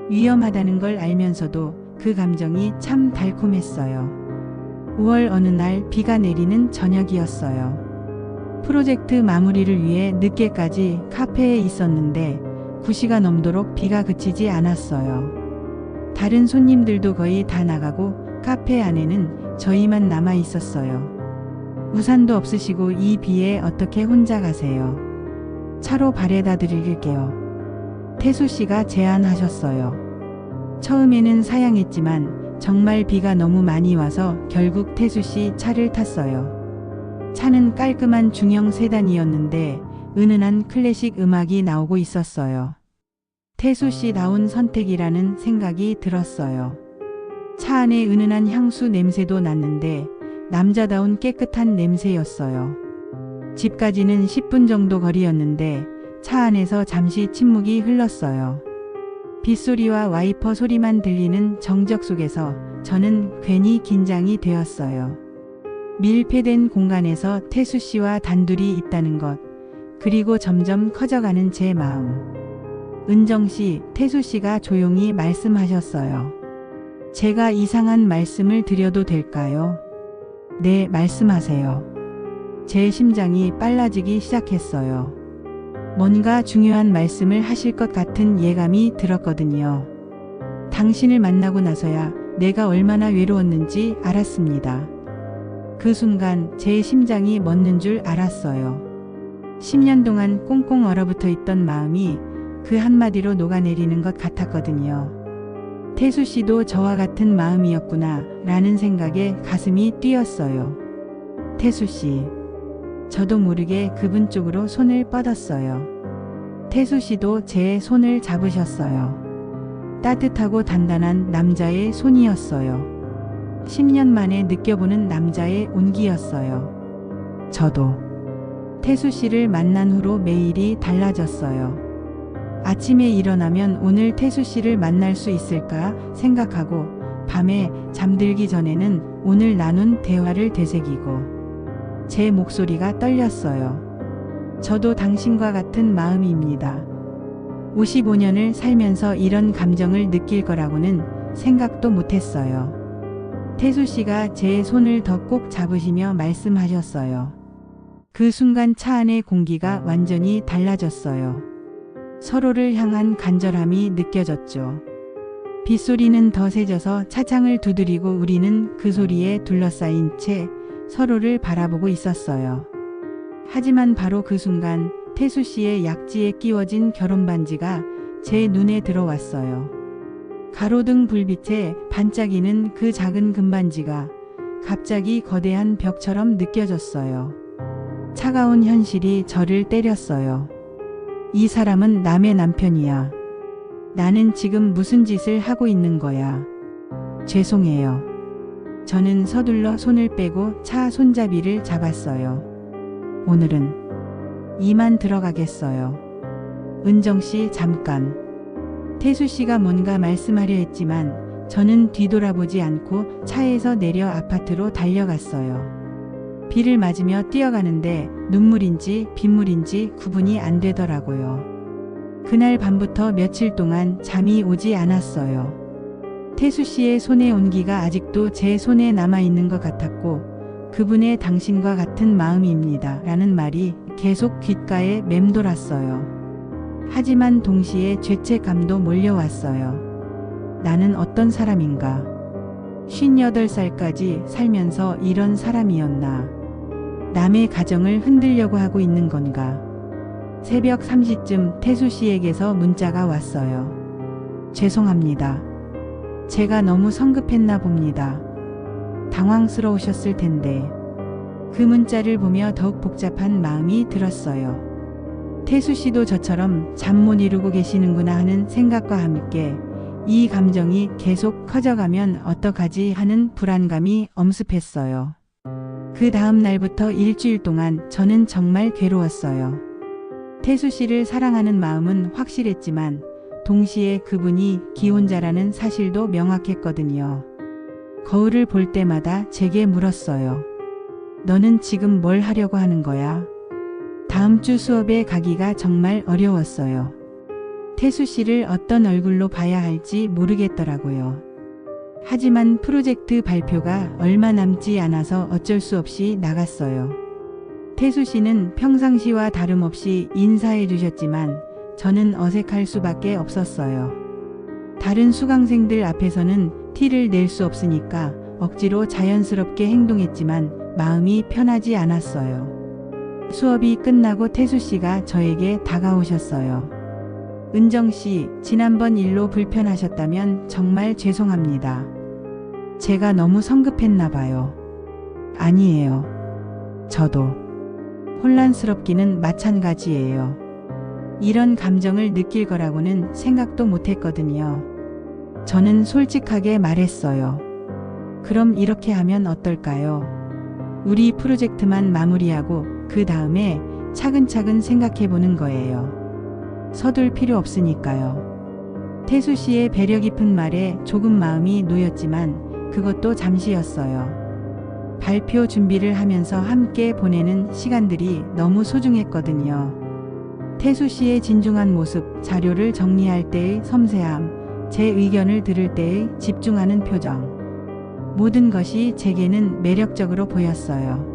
A: 위험하다는 걸 알면서도 그 감정이 참 달콤했어요. 5월 어느 날 비가 내리는 저녁이었어요. 프로젝트 마무리를 위해 늦게까지 카페에 있었는데 9시가 넘도록 비가 그치지 않았어요. 다른 손님들도 거의 다 나가고 카페 안에는 저희만 남아 있었어요. 우산도 없으시고 이 비에 어떻게 혼자 가세요? 차로 바래다 드릴게요. 태수 씨가 제안하셨어요. 처음에는 사양했지만 정말 비가 너무 많이 와서 결국 태수 씨 차를 탔어요. 차는 깔끔한 중형 세단이었는데 은은한 클래식 음악이 나오고 있었어요. 태수 씨다운 선택이라는 생각이 들었어요. 차 안에 은은한 향수 냄새도 났는데 남자다운 깨끗한 냄새였어요. 집까지는 10분 정도 거리였는데 차 안에서 잠시 침묵이 흘렀어요. 빗소리와 와이퍼 소리만 들리는 정적 속에서 저는 괜히 긴장이 되었어요. 밀폐된 공간에서 태수 씨와 단둘이 있다는 것, 그리고 점점 커져가는 제 마음. 은정 씨, 태수 씨가 조용히 말씀하셨어요. 제가 이상한 말씀을 드려도 될까요? 네, 말씀하세요. 제 심장이 빨라지기 시작했어요. 뭔가 중요한 말씀을 하실 것 같은 예감이 들었거든요. 당신을 만나고 나서야 내가 얼마나 외로웠는지 알았습니다. 그 순간 제 심장이 멎는 줄 알았어요. 10년 동안 꽁꽁 얼어붙어 있던 마음이 그 한마디로 녹아내리는 것 같았거든요. 태수 씨도 저와 같은 마음이었구나 라는 생각에 가슴이 뛰었어요. 태수 씨. 저도 모르게 그분 쪽으로 손을 뻗었어요. 태수 씨도 제 손을 잡으셨어요. 따뜻하고 단단한 남자의 손이었어요. 10년 만에 느껴보는 남자의 온기였어요. 저도 태수 씨를 만난 후로 매일이 달라졌어요. 아침에 일어나면 오늘 태수 씨를 만날 수 있을까 생각하고 밤에 잠들기 전에는 오늘 나눈 대화를 되새기고 제 목소리가 떨렸어요. 저도 당신과 같은 마음입니다. 55년을 살면서 이런 감정을 느낄 거라고는 생각도 못했어요. 태수 씨가 제 손을 더 꼭 잡으시며 말씀하셨어요. 그 순간 차 안의 공기가 완전히 달라졌어요. 서로를 향한 간절함이 느껴졌죠. 빗소리는 더 세져서 차창을 두드리고 우리는 그 소리에 둘러싸인 채 서로를 바라보고 있었어요. 하지만 바로 그 순간 태수 씨의 약지에 끼워진 결혼 반지가 제 눈에 들어왔어요. 가로등 불빛에 반짝이는 그 작은 금반지가 갑자기 거대한 벽처럼 느껴졌어요. 차가운 현실이 저를 때렸어요. 이 사람은 남의 남편이야. 나는 지금 무슨 짓을 하고 있는 거야. 죄송해요. 저는 서둘러 손을 빼고 차 손잡이를 잡았어요. 오늘은 이만 들어가겠어요. 은정 씨 잠깐. 태수 씨가 뭔가 말씀하려 했지만 저는 뒤돌아보지 않고 차에서 내려 아파트로 달려갔어요. 비를 맞으며 뛰어가는데 눈물인지 빗물인지 구분이 안 되더라고요. 그날 밤부터 며칠 동안 잠이 오지 않았어요. 태수 씨의 손의 온기가 아직도 제 손에 남아있는 것 같았고 그분의 당신과 같은 마음입니다. 라는 말이 계속 귓가에 맴돌았어요. 하지만 동시에 죄책감도 몰려왔어요. 나는 어떤 사람인가? 58살까지 살면서 이런 사람이었나? 남의 가정을 흔들려고 하고 있는 건가? 새벽 3시쯤 태수 씨에게서 문자가 왔어요. 죄송합니다. 제가 너무 성급했나 봅니다. 당황스러우셨을 텐데. 그 문자를 보며 더욱 복잡한 마음이 들었어요. 태수 씨도 저처럼 잠 못 이루고 계시는구나 하는 생각과 함께 이 감정이 계속 커져가면 어떡하지 하는 불안감이 엄습했어요. 그 다음 날부터 일주일 동안 저는 정말 괴로웠어요. 태수 씨를 사랑하는 마음은 확실했지만 동시에 그분이 기혼자라는 사실도 명확했거든요. 거울을 볼 때마다 제게 물었어요. 너는 지금 뭘 하려고 하는 거야? 다음 주 수업에 가기가 정말 어려웠어요. 태수 씨를 어떤 얼굴로 봐야 할지 모르겠더라고요. 하지만 프로젝트 발표가 얼마 남지 않아서 어쩔 수 없이 나갔어요. 태수 씨는 평상시와 다름없이 인사해 주셨지만 저는 어색할 수밖에 없었어요. 다른 수강생들 앞에서는 티를 낼 수 없으니까 억지로 자연스럽게 행동했지만 마음이 편하지 않았어요. 수업이 끝나고 태수 씨가 저에게 다가오셨어요. 은정 씨, 지난번 일로 불편하셨다면 정말 죄송합니다. 제가 너무 성급했나 봐요. 아니에요. 저도 혼란스럽기는 마찬가지예요. 이런 감정을 느낄 거라고는 생각도 못했거든요. 저는 솔직하게 말했어요. 그럼 이렇게 하면 어떨까요? 우리 프로젝트만 마무리하고 그 다음에 차근차근 생각해보는 거예요. 서둘 필요 없으니까요. 태수 씨의 배려 깊은 말에 조금 마음이 놓였지만 그것도 잠시였어요. 발표 준비를 하면서 함께 보내는 시간들이 너무 소중했거든요. 태수 씨의 진중한 모습, 자료를 정리할 때의 섬세함, 제 의견을 들을 때의 집중하는 표정. 모든 것이 제게는 매력적으로 보였어요.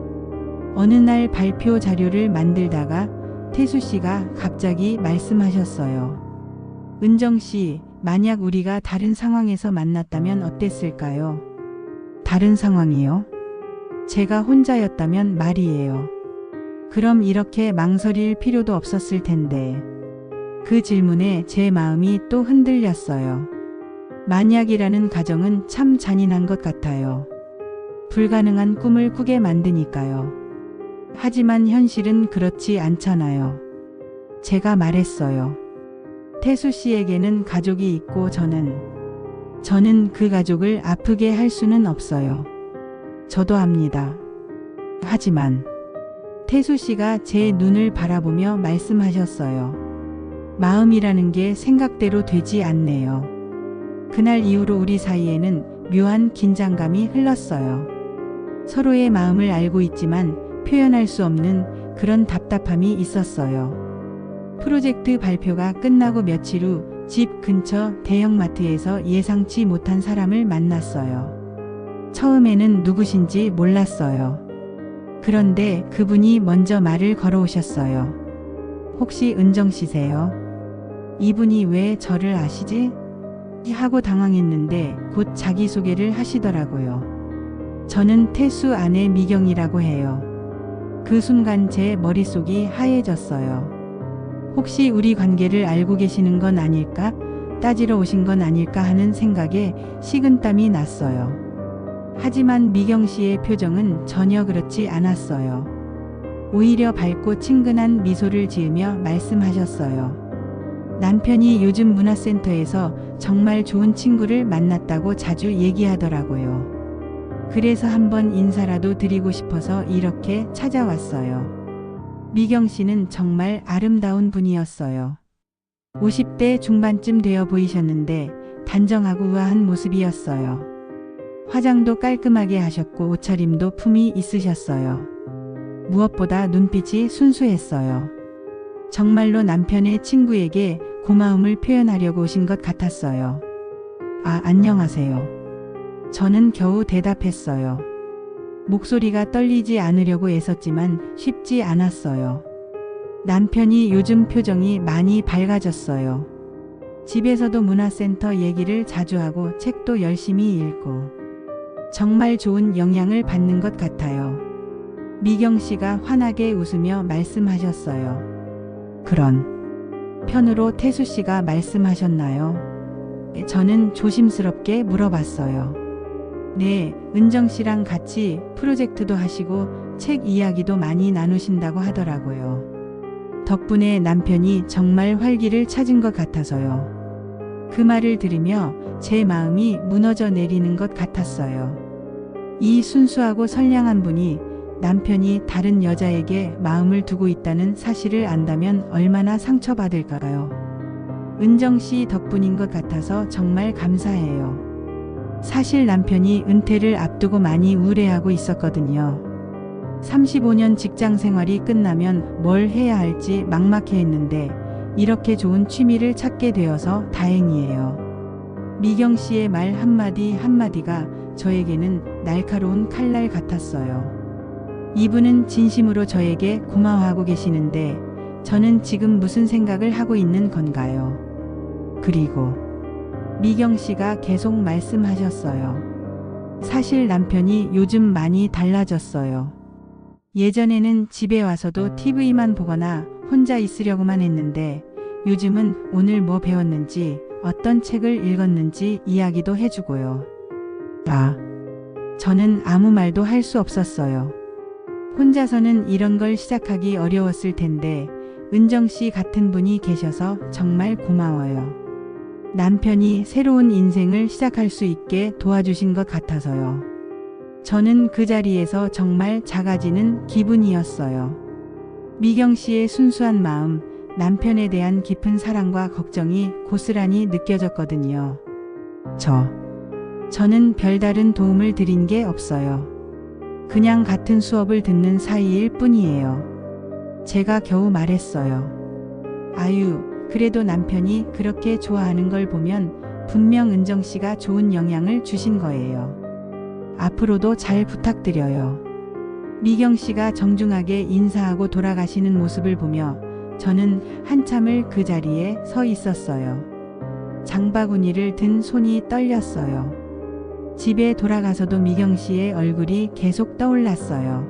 A: 어느 날 발표 자료를 만들다가 태수 씨가 갑자기 말씀하셨어요. 은정 씨, 만약 우리가 다른 상황에서 만났다면 어땠을까요? 다른 상황이요? 제가 혼자였다면 말이에요. 그럼 이렇게 망설일 필요도 없었을 텐데. 그 질문에 제 마음이 또 흔들렸어요. 만약이라는 가정은 참 잔인한 것 같아요. 불가능한 꿈을 꾸게 만드니까요. 하지만 현실은 그렇지 않잖아요. 제가 말했어요. 태수 씨에게는 가족이 있고 저는 그 가족을 아프게 할 수는 없어요. 저도 압니다. 하지만 태수 씨가 제 눈을 바라보며 말씀하셨어요. 마음이라는 게 생각대로 되지 않네요. 그날 이후로 우리 사이에는 묘한 긴장감이 흘렀어요. 서로의 마음을 알고 있지만 표현할 수 없는 그런 답답함이 있었어요. 프로젝트 발표가 끝나고 며칠 후 집 근처 대형마트에서 예상치 못한 사람을 만났어요. 처음에는 누구신지 몰랐어요. 그런데 그분이 먼저 말을 걸어오셨어요. 혹시 은정 씨세요? 이분이 왜 저를 아시지? 하고 당황했는데 곧 자기소개를 하시더라고요. 저는 태수 아내 미경이라고 해요. 그 순간 제 머릿속이 하얘졌어요. 혹시 우리 관계를 알고 계시는 건 아닐까? 따지러 오신 건 아닐까 하는 생각에 식은땀이 났어요. 하지만 미경 씨의 표정은 전혀 그렇지 않았어요. 오히려 밝고 친근한 미소를 지으며 말씀하셨어요. 남편이 요즘 문화센터에서 정말 좋은 친구를 만났다고 자주 얘기하더라고요. 그래서 한번 인사라도 드리고 싶어서 이렇게 찾아왔어요. 미경 씨는 정말 아름다운 분이었어요. 50대 중반쯤 되어 보이셨는데 단정하고 우아한 모습이었어요. 화장도 깔끔하게 하셨고 옷차림도 품이 있으셨어요. 무엇보다 눈빛이 순수했어요. 정말로 남편의 친구에게 고마움을 표현하려고 오신 것 같았어요. 아, 안녕하세요. 저는 겨우 대답했어요. 목소리가 떨리지 않으려고 애썼지만 쉽지 않았어요. 남편이 요즘 표정이 많이 밝아졌어요. 집에서도 문화센터 얘기를 자주 하고 책도 열심히 읽고 정말 좋은 영향을 받는 것 같아요. 미경 씨가 환하게 웃으며 말씀하셨어요. 그런 편으로 태수 씨가 말씀하셨나요? 저는 조심스럽게 물어봤어요. 네, 은정 씨랑 같이 프로젝트도 하시고 책 이야기도 많이 나누신다고 하더라고요. 덕분에 남편이 정말 활기를 찾은 것 같아서요. 그 말을 들으며 제 마음이 무너져 내리는 것 같았어요. 이 순수하고 선량한 분이 남편이 다른 여자에게 마음을 두고 있다는 사실을 안다면 얼마나 상처받을까요? 은정 씨 덕분인 것 같아서 정말 감사해요. 사실 남편이 은퇴를 앞두고 많이 우울해하고 있었거든요. 35년 직장 생활이 끝나면 뭘 해야 할지 막막해했는데 이렇게 좋은 취미를 찾게 되어서 다행이에요. 미경 씨의 말 한마디 한마디가 저에게는 날카로운 칼날 같았어요. 이분은 진심으로 저에게 고마워하고 계시는데 저는 지금 무슨 생각을 하고 있는 건가요? 그리고 미경 씨가 계속 말씀하셨어요. 사실 남편이 요즘 많이 달라졌어요. 예전에는 집에 와서도 TV만 보거나 혼자 있으려고만 했는데 요즘은 오늘 뭐 배웠는지 어떤 책을 읽었는지 이야기도 해주고요. 저는 아무 말도 할 수 없었어요. 혼자서는 이런 걸 시작하기 어려웠을 텐데 은정 씨 같은 분이 계셔서 정말 고마워요. 남편이 새로운 인생을 시작할 수 있게 도와주신 것 같아서요. 저는 그 자리에서 정말 작아지는 기분이었어요. 미경 씨의 순수한 마음, 남편에 대한 깊은 사랑과 걱정이 고스란히 느껴졌거든요. 저는 별다른 도움을 드린 게 없어요. 그냥 같은 수업을 듣는 사이일 뿐이에요. 제가 겨우 말했어요. 아유, 그래도 남편이 그렇게 좋아하는 걸 보면 분명 은정 씨가 좋은 영향을 주신 거예요. 앞으로도 잘 부탁드려요. 미경 씨가 정중하게 인사하고 돌아가시는 모습을 보며 저는 한참을 그 자리에 서 있었어요. 장바구니를 든 손이 떨렸어요. 집에 돌아가서도 미경 씨의 얼굴이 계속 떠올랐어요.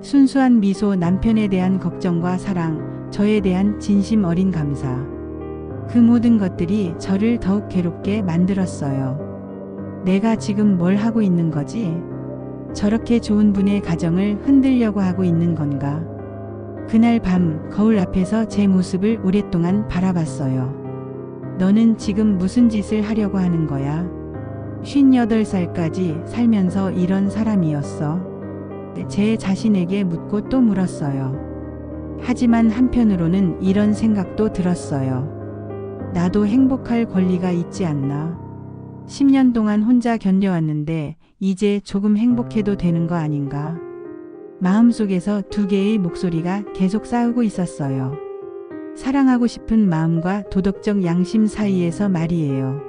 A: 순수한 미소, 남편에 대한 걱정과 사랑, 저에 대한 진심 어린 감사. 그 모든 것들이 저를 더욱 괴롭게 만들었어요. 내가 지금 뭘 하고 있는 거지? 저렇게 좋은 분의 가정을 흔들려고 하고 있는 건가? 그날 밤 거울 앞에서 제 모습을 오랫동안 바라봤어요. 너는 지금 무슨 짓을 하려고 하는 거야? 58살까지 살면서 이런 사람이었어? 제 자신에게 묻고 또 물었어요. 하지만 한편으로는 이런 생각도 들었어요. 나도 행복할 권리가 있지 않나? 10년 동안 혼자 견뎌왔는데 이제 조금 행복해도 되는 거 아닌가? 마음속에서 두 개의 목소리가 계속 싸우고 있었어요. 사랑하고 싶은 마음과 도덕적 양심 사이에서 말이에요.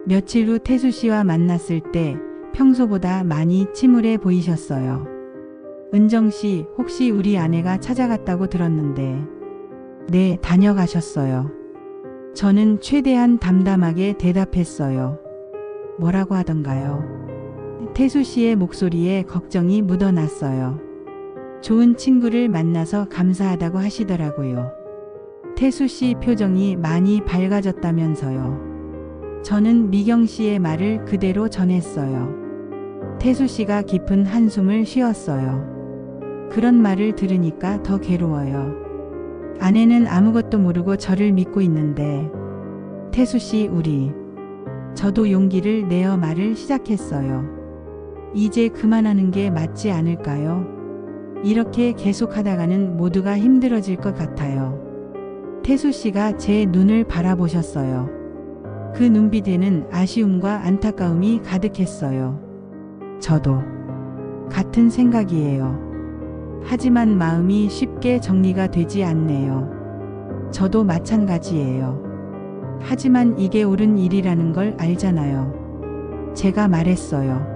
A: 며칠 후 태수 씨와 만났을 때 평소보다 많이 침울해 보이셨어요. 은정 씨, 혹시 우리 아내가 찾아갔다고 들었는데. 네, 다녀가셨어요. 저는 최대한 담담하게 대답했어요. 뭐라고 하던가요? 태수 씨의 목소리에 걱정이 묻어났어요. 좋은 친구를 만나서 감사하다고 하시더라고요. 태수 씨 표정이 많이 밝아졌다면서요. 저는 미경 씨의 말을 그대로 전했어요. 태수 씨가 깊은 한숨을 쉬었어요. 그런 말을 들으니까 더 괴로워요. 아내는 아무것도 모르고 저를 믿고 있는데. 태수 씨, 저도 용기를 내어 말을 시작했어요. 이제 그만하는 게 맞지 않을까요? 이렇게 계속하다가는 모두가 힘들어질 것 같아요. 태수 씨가 제 눈을 바라보셨어요. 그 눈빛에는 아쉬움과 안타까움이 가득했어요. 저도 같은 생각이에요. 하지만 마음이 쉽게 정리가 되지 않네요. 저도 마찬가지예요. 하지만 이게 옳은 일이라는 걸 알잖아요. 제가 말했어요.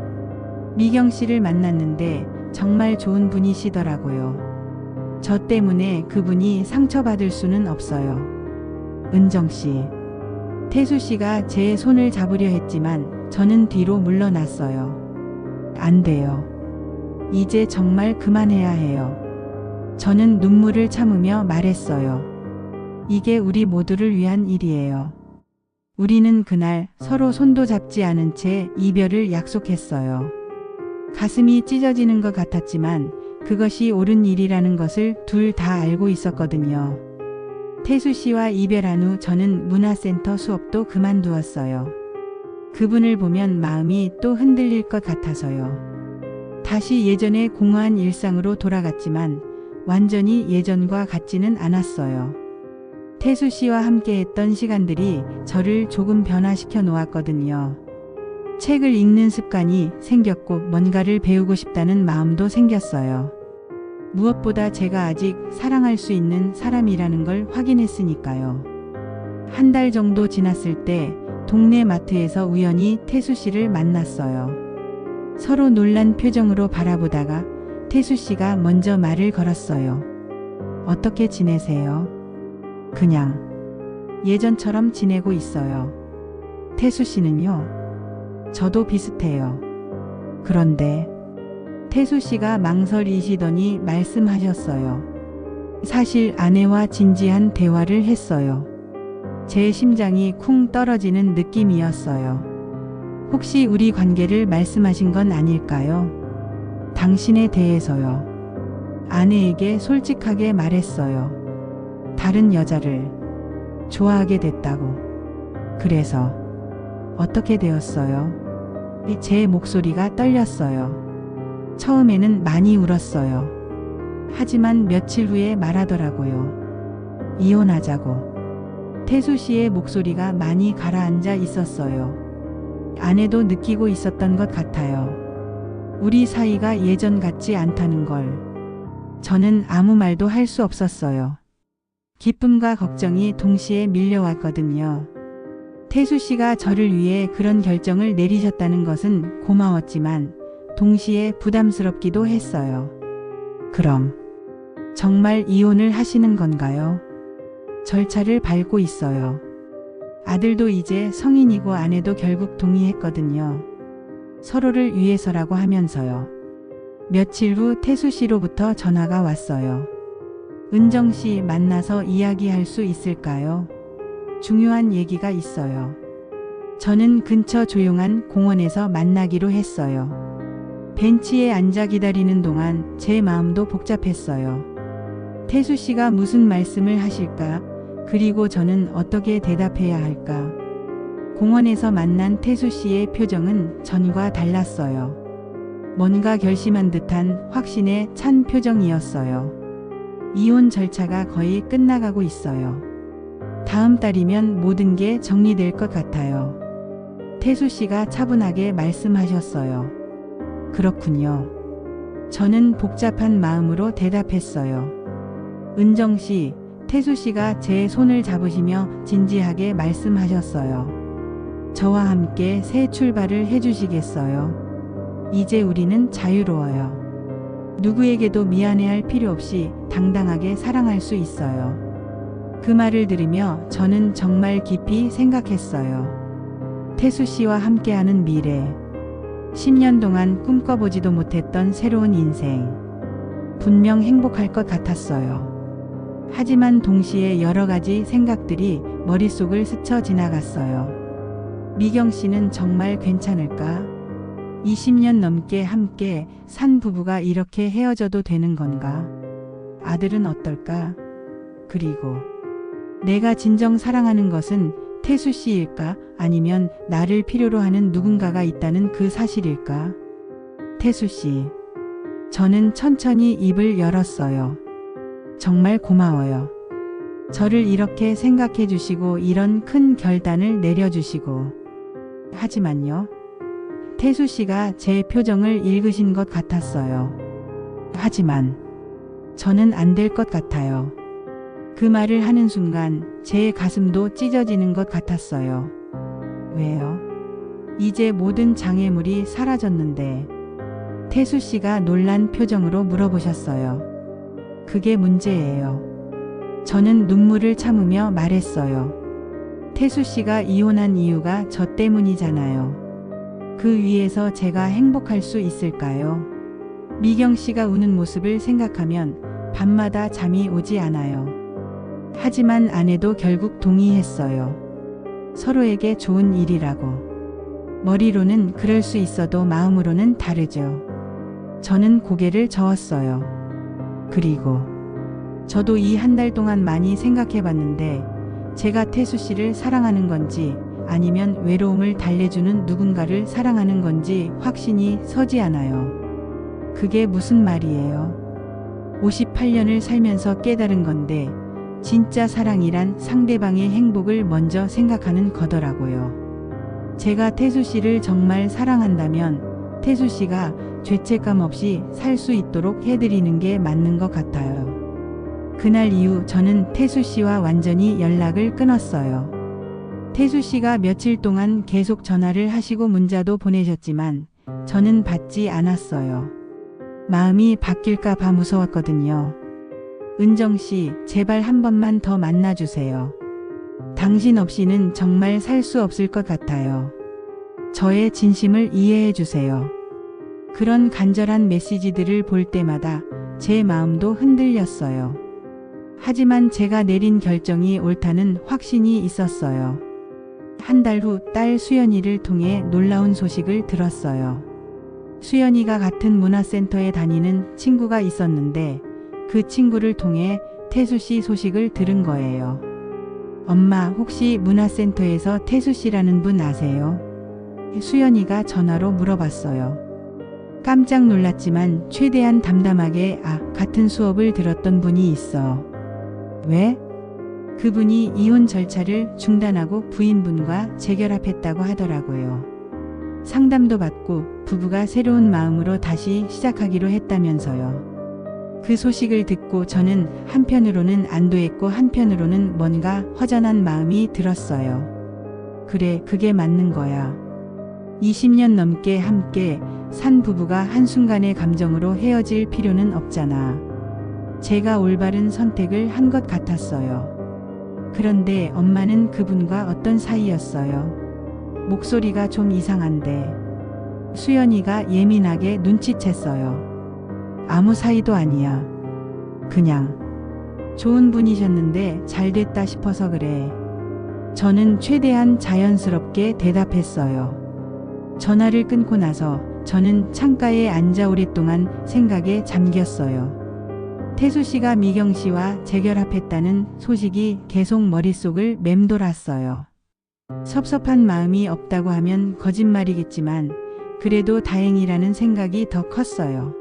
A: 미경 씨를 만났는데 정말 좋은 분이시더라고요. 저 때문에 그분이 상처받을 수는 없어요. 은정 씨. 태수 씨가 제 손을 잡으려 했지만 저는 뒤로 물러났어요. 안 돼요. 이제 정말 그만해야 해요. 저는 눈물을 참으며 말했어요. 이게 우리 모두를 위한 일이에요. 우리는 그날 서로 손도 잡지 않은 채 이별을 약속했어요. 가슴이 찢어지는 것 같았지만 그것이 옳은 일이라는 것을 둘 다 알고 있었거든요. 태수 씨와 이별한 후 저는 문화센터 수업도 그만두었어요. 그분을 보면 마음이 또 흔들릴 것 같아서요. 다시 예전의 공허한 일상으로 돌아갔지만 완전히 예전과 같지는 않았어요. 태수 씨와 함께했던 시간들이 저를 조금 변화시켜 놓았거든요. 책을 읽는 습관이 생겼고 뭔가를 배우고 싶다는 마음도 생겼어요. 무엇보다 제가 아직 사랑할 수 있는 사람이라는 걸 확인했으니까요. 한 달 정도 지났을 때 동네 마트에서 우연히 태수 씨를 만났어요. 서로 놀란 표정으로 바라보다가 태수 씨가 먼저 말을 걸었어요. 어떻게 지내세요? 그냥 예전처럼 지내고 있어요. 태수 씨는요? 저도 비슷해요. 그런데 태수 씨가 망설이시더니 말씀하셨어요. 사실 아내와 진지한 대화를 했어요. 제 심장이 쿵 떨어지는 느낌이었어요. 혹시 우리 관계를 말씀하신 건 아닐까요? 당신에 대해서요. 아내에게 솔직하게 말했어요. 다른 여자를 좋아하게 됐다고. 그래서 어떻게 되었어요? 제 목소리가 떨렸어요. 처음에는 많이 울었어요. 하지만 며칠 후에 말하더라고요. 이혼하자고. 태수 씨의 목소리가 많이 가라앉아 있었어요. 아내도 느끼고 있었던 것 같아요. 우리 사이가 예전 같지 않다는 걸. 저는 아무 말도 할 수 없었어요. 기쁨과 걱정이 동시에 밀려왔거든요. 태수 씨가 저를 위해 그런 결정을 내리셨다는 것은 고마웠지만 동시에 부담스럽기도 했어요. 그럼 정말 이혼을 하시는 건가요? 절차를 밟고 있어요. 아들도 이제 성인이고 아내도 결국 동의했거든요. 서로를 위해서라고 하면서요. 며칠 후 태수 씨로부터 전화가 왔어요. 은정 씨 만나서 이야기할 수 있을까요? 중요한 얘기가 있어요. 저는 근처 조용한 공원에서 만나기로 했어요. 벤치에 앉아 기다리는 동안 제 마음도 복잡했어요. 태수 씨가 무슨 말씀을 하실까? 그리고 저는 어떻게 대답해야 할까? 공원에서 만난 태수 씨의 표정은 전과 달랐어요. 뭔가 결심한 듯한 확신에 찬 표정이었어요. 이혼 절차가 거의 끝나가고 있어요. 다음 달이면 모든 게 정리될 것 같아요. 태수 씨가 차분하게 말씀하셨어요. 그렇군요. 저는 복잡한 마음으로 대답했어요. 은정 씨, 태수 씨가 제 손을 잡으시며 진지하게 말씀하셨어요. 저와 함께 새 출발을 해주시겠어요? 이제 우리는 자유로워요. 누구에게도 미안해할 필요 없이 당당하게 사랑할 수 있어요. 그 말을 들으며 저는 정말 깊이 생각했어요. 태수 씨와 함께하는 미래. 10년 동안 꿈꿔보지도 못했던 새로운 인생. 분명 행복할 것 같았어요. 하지만 동시에 여러 가지 생각들이 머릿속을 스쳐 지나갔어요. 미경 씨는 정말 괜찮을까? 20년 넘게 함께 산 부부가 이렇게 헤어져도 되는 건가? 아들은 어떨까? 그리고 내가 진정 사랑하는 것은 태수 씨일까? 아니면 나를 필요로 하는 누군가가 있다는 그 사실일까? 태수 씨. 저는 천천히 입을 열었어요. 정말 고마워요. 저를 이렇게 생각해 주시고 이런 큰 결단을 내려주시고. 하지만요. 태수 씨가 제 표정을 읽으신 것 같았어요. 하지만 저는 안 될 것 같아요. 그 말을 하는 순간 제 가슴도 찢어지는 것 같았어요. 왜요? 이제 모든 장애물이 사라졌는데. 태수 씨가 놀란 표정으로 물어보셨어요. 그게 문제예요. 저는 눈물을 참으며 말했어요. 태수 씨가 이혼한 이유가 저 때문이잖아요. 그 위에서 제가 행복할 수 있을까요? 미경 씨가 우는 모습을 생각하면 밤마다 잠이 오지 않아요. 하지만 아내도 결국 동의했어요. 서로에게 좋은 일이라고. 머리로는 그럴 수 있어도 마음으로는 다르죠. 저는 고개를 저었어요. 그리고 저도 이 한 달 동안 많이 생각해 봤는데 제가 태수 씨를 사랑하는 건지 아니면 외로움을 달래주는 누군가를 사랑하는 건지 확신이 서지 않아요. 그게 무슨 말이에요? 58년을 살면서 깨달은 건데 진짜 사랑이란 상대방의 행복을 먼저 생각하는 거더라고요. 제가 태수 씨를 정말 사랑한다면 태수 씨가 죄책감 없이 살 수 있도록 해드리는 게 맞는 것 같아요. 그날 이후 저는 태수 씨와 완전히 연락을 끊었어요. 태수 씨가 며칠 동안 계속 전화를 하시고 문자도 보내셨지만 저는 받지 않았어요. 마음이 바뀔까 봐 무서웠거든요. 은정 씨, 제발 한 번만 더 만나주세요. 당신 없이는 정말 살 수 없을 것 같아요. 저의 진심을 이해해 주세요. 그런 간절한 메시지들을 볼 때마다 제 마음도 흔들렸어요. 하지만 제가 내린 결정이 옳다는 확신이 있었어요. 한 달 후 딸 수연이를 통해 놀라운 소식을 들었어요. 수연이가 같은 문화센터에 다니는 친구가 있었는데 그 친구를 통해 태수 씨 소식을 들은 거예요. 엄마, 혹시 문화센터에서 태수 씨라는 분 아세요? 수연이가 전화로 물어봤어요. 깜짝 놀랐지만 최대한 담담하게 같은 수업을 들었던 분이 있어. 왜? 그분이 이혼 절차를 중단하고 부인분과 재결합했다고 하더라고요. 상담도 받고 부부가 새로운 마음으로 다시 시작하기로 했다면서요. 그 소식을 듣고 저는 한편으로는 안도했고 한편으로는 뭔가 허전한 마음이 들었어요. 그래, 그게 맞는 거야. 20년 넘게 함께 산 부부가 한순간의 감정으로 헤어질 필요는 없잖아. 제가 올바른 선택을 한 것 같았어요. 그런데 엄마는 그분과 어떤 사이였어요? 목소리가 좀 이상한데. 수연이가 예민하게 눈치챘어요. 아무 사이도 아니야. 그냥 좋은 분이셨는데 잘 됐다 싶어서 그래. 저는 최대한 자연스럽게 대답했어요. 전화를 끊고 나서 저는 창가에 앉아 오랫동안 생각에 잠겼어요. 태수 씨가 미경 씨와 재결합했다는 소식이 계속 머릿속을 맴돌았어요. 섭섭한 마음이 없다고 하면 거짓말이겠지만 그래도 다행이라는 생각이 더 컸어요.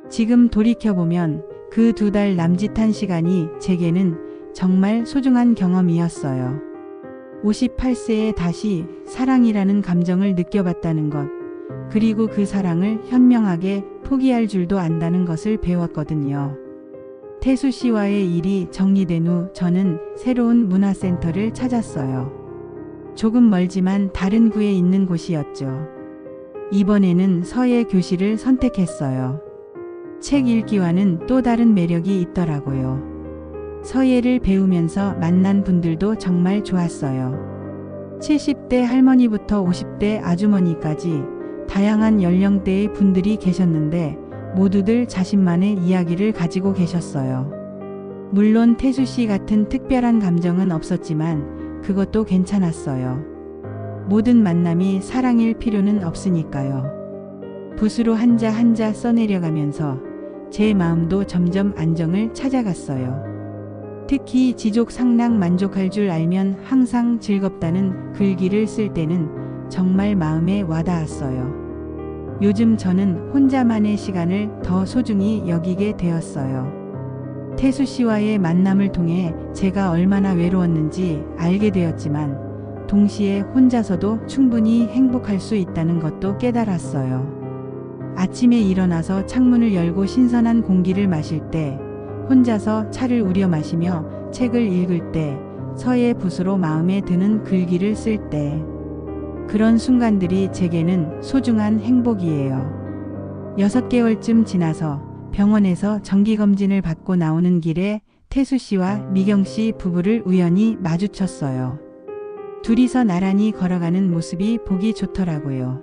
A: 지금 돌이켜보면 그 2달 남짓한 시간이 제게는 정말 소중한 경험이었어요. 58세에 다시 사랑이라는 감정을 느껴봤다는 것, 그리고 그 사랑을 현명하게 포기할 줄도 안다는 것을 배웠거든요. 태수 씨와의 일이 정리된 후 저는 새로운 문화센터를 찾았어요. 조금 멀지만 다른 구에 있는 곳이었죠. 이번에는 서예 교실을 선택했어요. 책 읽기와는 또 다른 매력이 있더라고요. 서예를 배우면서 만난 분들도 정말 좋았어요. 70대 할머니부터 50대 아주머니까지 다양한 연령대의 분들이 계셨는데 모두들 자신만의 이야기를 가지고 계셨어요. 물론 태수 씨 같은 특별한 감정은 없었지만 그것도 괜찮았어요. 모든 만남이 사랑일 필요는 없으니까요. 붓으로 한자 한자 써내려가면서 제 마음도 점점 안정을 찾아갔어요. 특히 지족 상랑 만족할 줄 알면 항상 즐겁다는 글귀를 쓸 때는 정말 마음에 와닿았어요. 요즘 저는 혼자만의 시간을 더 소중히 여기게 되었어요. 태수 씨와의 만남을 통해 제가 얼마나 외로웠는지 알게 되었지만 동시에 혼자서도 충분히 행복할 수 있다는 것도 깨달았어요. 아침에 일어나서 창문을 열고 신선한 공기를 마실 때, 혼자서 차를 우려 마시며 책을 읽을 때, 서예 붓으로 마음에 드는 글귀를 쓸 때, 그런 순간들이 제게는 소중한 행복이에요. 6개월쯤 지나서 병원에서 정기검진을 받고 나오는 길에 태수 씨와 미경 씨 부부를 우연히 마주쳤어요. 둘이서 나란히 걸어가는 모습이 보기 좋더라고요.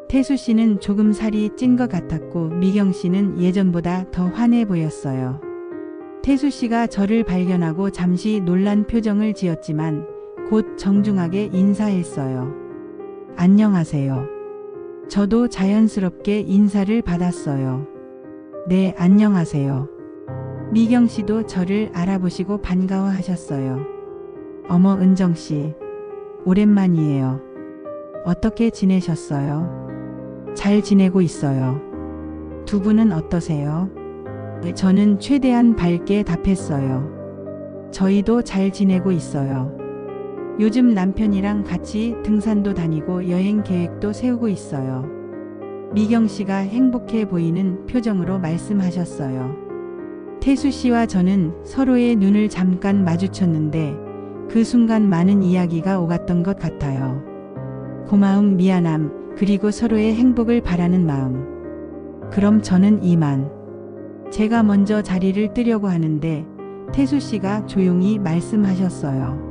A: 태수 씨는 조금 살이 찐 것 같았고 미경 씨는 예전보다 더 환해 보였어요. 태수 씨가 저를 발견하고 잠시 놀란 표정을 지었지만 곧 정중하게 인사했어요. 안녕하세요. 저도 자연스럽게 인사를 받았어요. 네, 안녕하세요. 미경 씨도 저를 알아보시고 반가워하셨어요. 어머, 은정 씨. 오랜만이에요. 어떻게 지내셨어요? 잘 지내고 있어요. 두 분은 어떠세요? 저는 최대한 밝게 답했어요. 저희도 잘 지내고 있어요. 요즘 남편이랑 같이 등산도 다니고 여행 계획도 세우고 있어요. 미경 씨가 행복해 보이는 표정으로 말씀하셨어요. 태수 씨와 저는 서로의 눈을 잠깐 마주쳤는데 그 순간 많은 이야기가 오갔던 것 같아요. 고마움, 미안함, 그리고 서로의 행복을 바라는 마음. 그럼 저는 이만. 제가 먼저 자리를 뜨려고 하는데 태수 씨가 조용히 말씀하셨어요.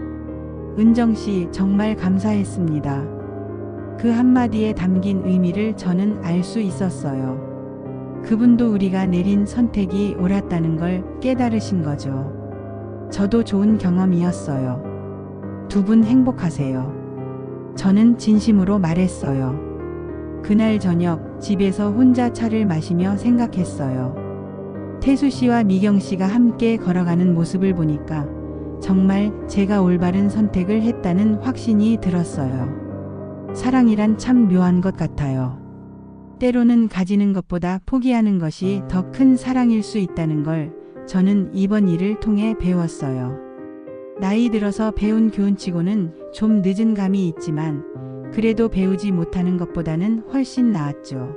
A: 은정 씨, 정말 감사했습니다. 그 한마디에 담긴 의미를 저는 알 수 있었어요. 그분도 우리가 내린 선택이 옳았다는 걸 깨달으신 거죠. 저도 좋은 경험이었어요. 두 분 행복하세요. 저는 진심으로 말했어요. 그날 저녁 집에서 혼자 차를 마시며 생각했어요. 태수 씨와 미경 씨가 함께 걸어가는 모습을 보니까 정말 제가 올바른 선택을 했다는 확신이 들었어요. 사랑이란 참 묘한 것 같아요. 때로는 가지는 것보다 포기하는 것이 더 큰 사랑일 수 있다는 걸 저는 이번 일을 통해 배웠어요. 나이 들어서 배운 교훈치고는 좀 늦은 감이 있지만 그래도 배우지 못하는 것보다는 훨씬 나았죠.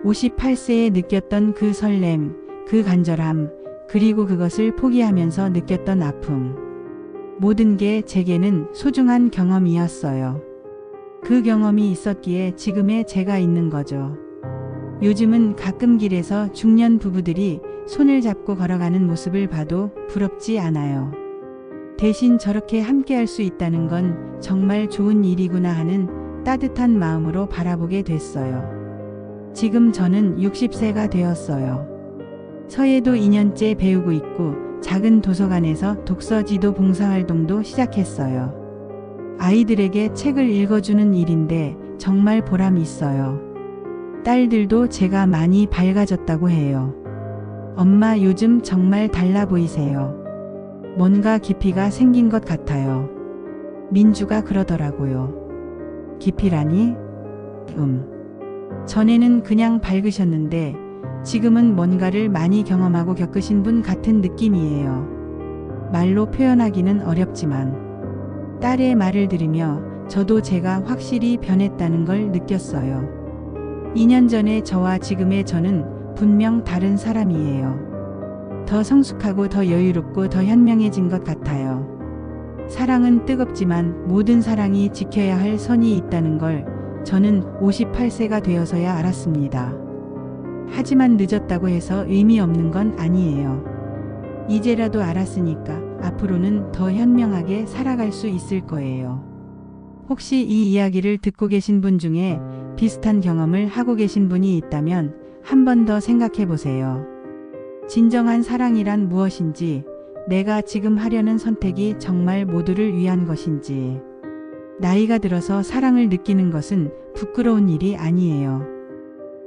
A: 58세에 느꼈던 그 설렘, 그 간절함, 그리고 그것을 포기하면서 느꼈던 아픔. 모든 게 제게는 소중한 경험이었어요. 그 경험이 있었기에 지금의 제가 있는 거죠. 요즘은 가끔 길에서 중년 부부들이 손을 잡고 걸어가는 모습을 봐도 부럽지 않아요. 대신 저렇게 함께 할 수 있다는 건 정말 좋은 일이구나 하는 따뜻한 마음으로 바라보게 됐어요. 지금 저는 60세가 되었어요. 서예도 2년째 배우고 있고 작은 도서관에서 독서지도 봉사활동도 시작했어요. 아이들에게 책을 읽어주는 일인데 정말 보람 있어요. 딸들도 제가 많이 밝아졌다고 해요. 엄마 요즘 정말 달라 보이세요. 뭔가 깊이가 생긴 것 같아요. 민주가 그러더라고요. 깊이라니? 전에는 그냥 밝으셨는데 지금은 뭔가를 많이 경험하고 겪으신 분 같은 느낌이에요. 말로 표현하기는 어렵지만 딸의 말을 들으며 저도 제가 확실히 변했다는 걸 느꼈어요. 2년 전의 저와 지금의 저는 분명 다른 사람이에요. 더 성숙하고 더 여유롭고 더 현명해진 것 같아요. 사랑은 뜨겁지만 모든 사랑이 지켜야 할 선이 있다는 걸 저는 58세가 되어서야 알았습니다. 하지만 늦었다고 해서 의미 없는 건 아니에요. 이제라도 알았으니까 앞으로는 더 현명하게 살아갈 수 있을 거예요. 혹시 이 이야기를 듣고 계신 분 중에 비슷한 경험을 하고 계신 분이 있다면 한 번 더 생각해 보세요. 진정한 사랑이란 무엇인지, 내가 지금 하려는 선택이 정말 모두를 위한 것인지. 나이가 들어서 사랑을 느끼는 것은 부끄러운 일이 아니에요.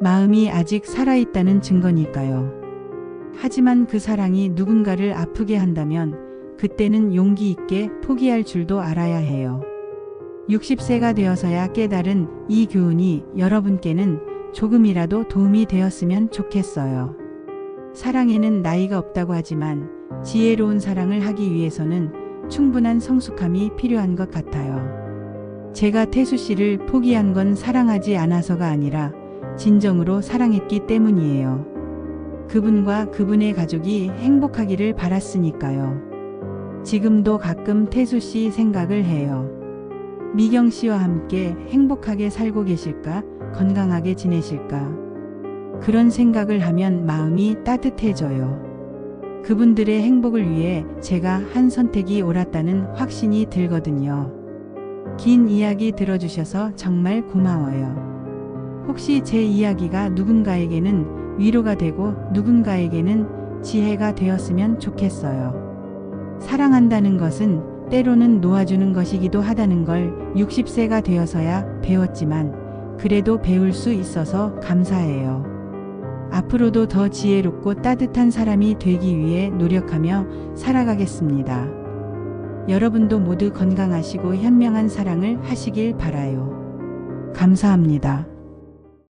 A: 마음이 아직 살아있다는 증거니까요. 하지만 그 사랑이 누군가를 아프게 한다면 그때는 용기 있게 포기할 줄도 알아야 해요. 60세가 되어서야 깨달은 이 교훈이 여러분께는 조금이라도 도움이 되었으면 좋겠어요. 사랑에는 나이가 없다고 하지만 지혜로운 사랑을 하기 위해서는 충분한 성숙함이 필요한 것 같아요. 제가 태수 씨를 포기한 건 사랑하지 않아서가 아니라 진정으로 사랑했기 때문이에요. 그분과 그분의 가족이 행복하기를 바랐으니까요. 지금도 가끔 태수 씨 생각을 해요. 미경 씨와 함께 행복하게 살고 계실까? 건강하게 지내실까? 그런 생각을 하면 마음이 따뜻해져요. 그분들의 행복을 위해 제가 한 선택이 옳았다는 확신이 들거든요. 긴 이야기 들어주셔서 정말 고마워요. 혹시 제 이야기가 누군가에게는 위로가 되고 누군가에게는 지혜가 되었으면 좋겠어요. 사랑한다는 것은 때로는 놓아주는 것이기도 하다는 걸 60세가 되어서야 배웠지만 그래도 배울 수 있어서 감사해요. 앞으로도 더 지혜롭고 따뜻한 사람이 되기 위해 노력하며 살아가겠습니다. 여러분도 모두 건강하시고 현명한 사랑을 하시길 바라요. 감사합니다.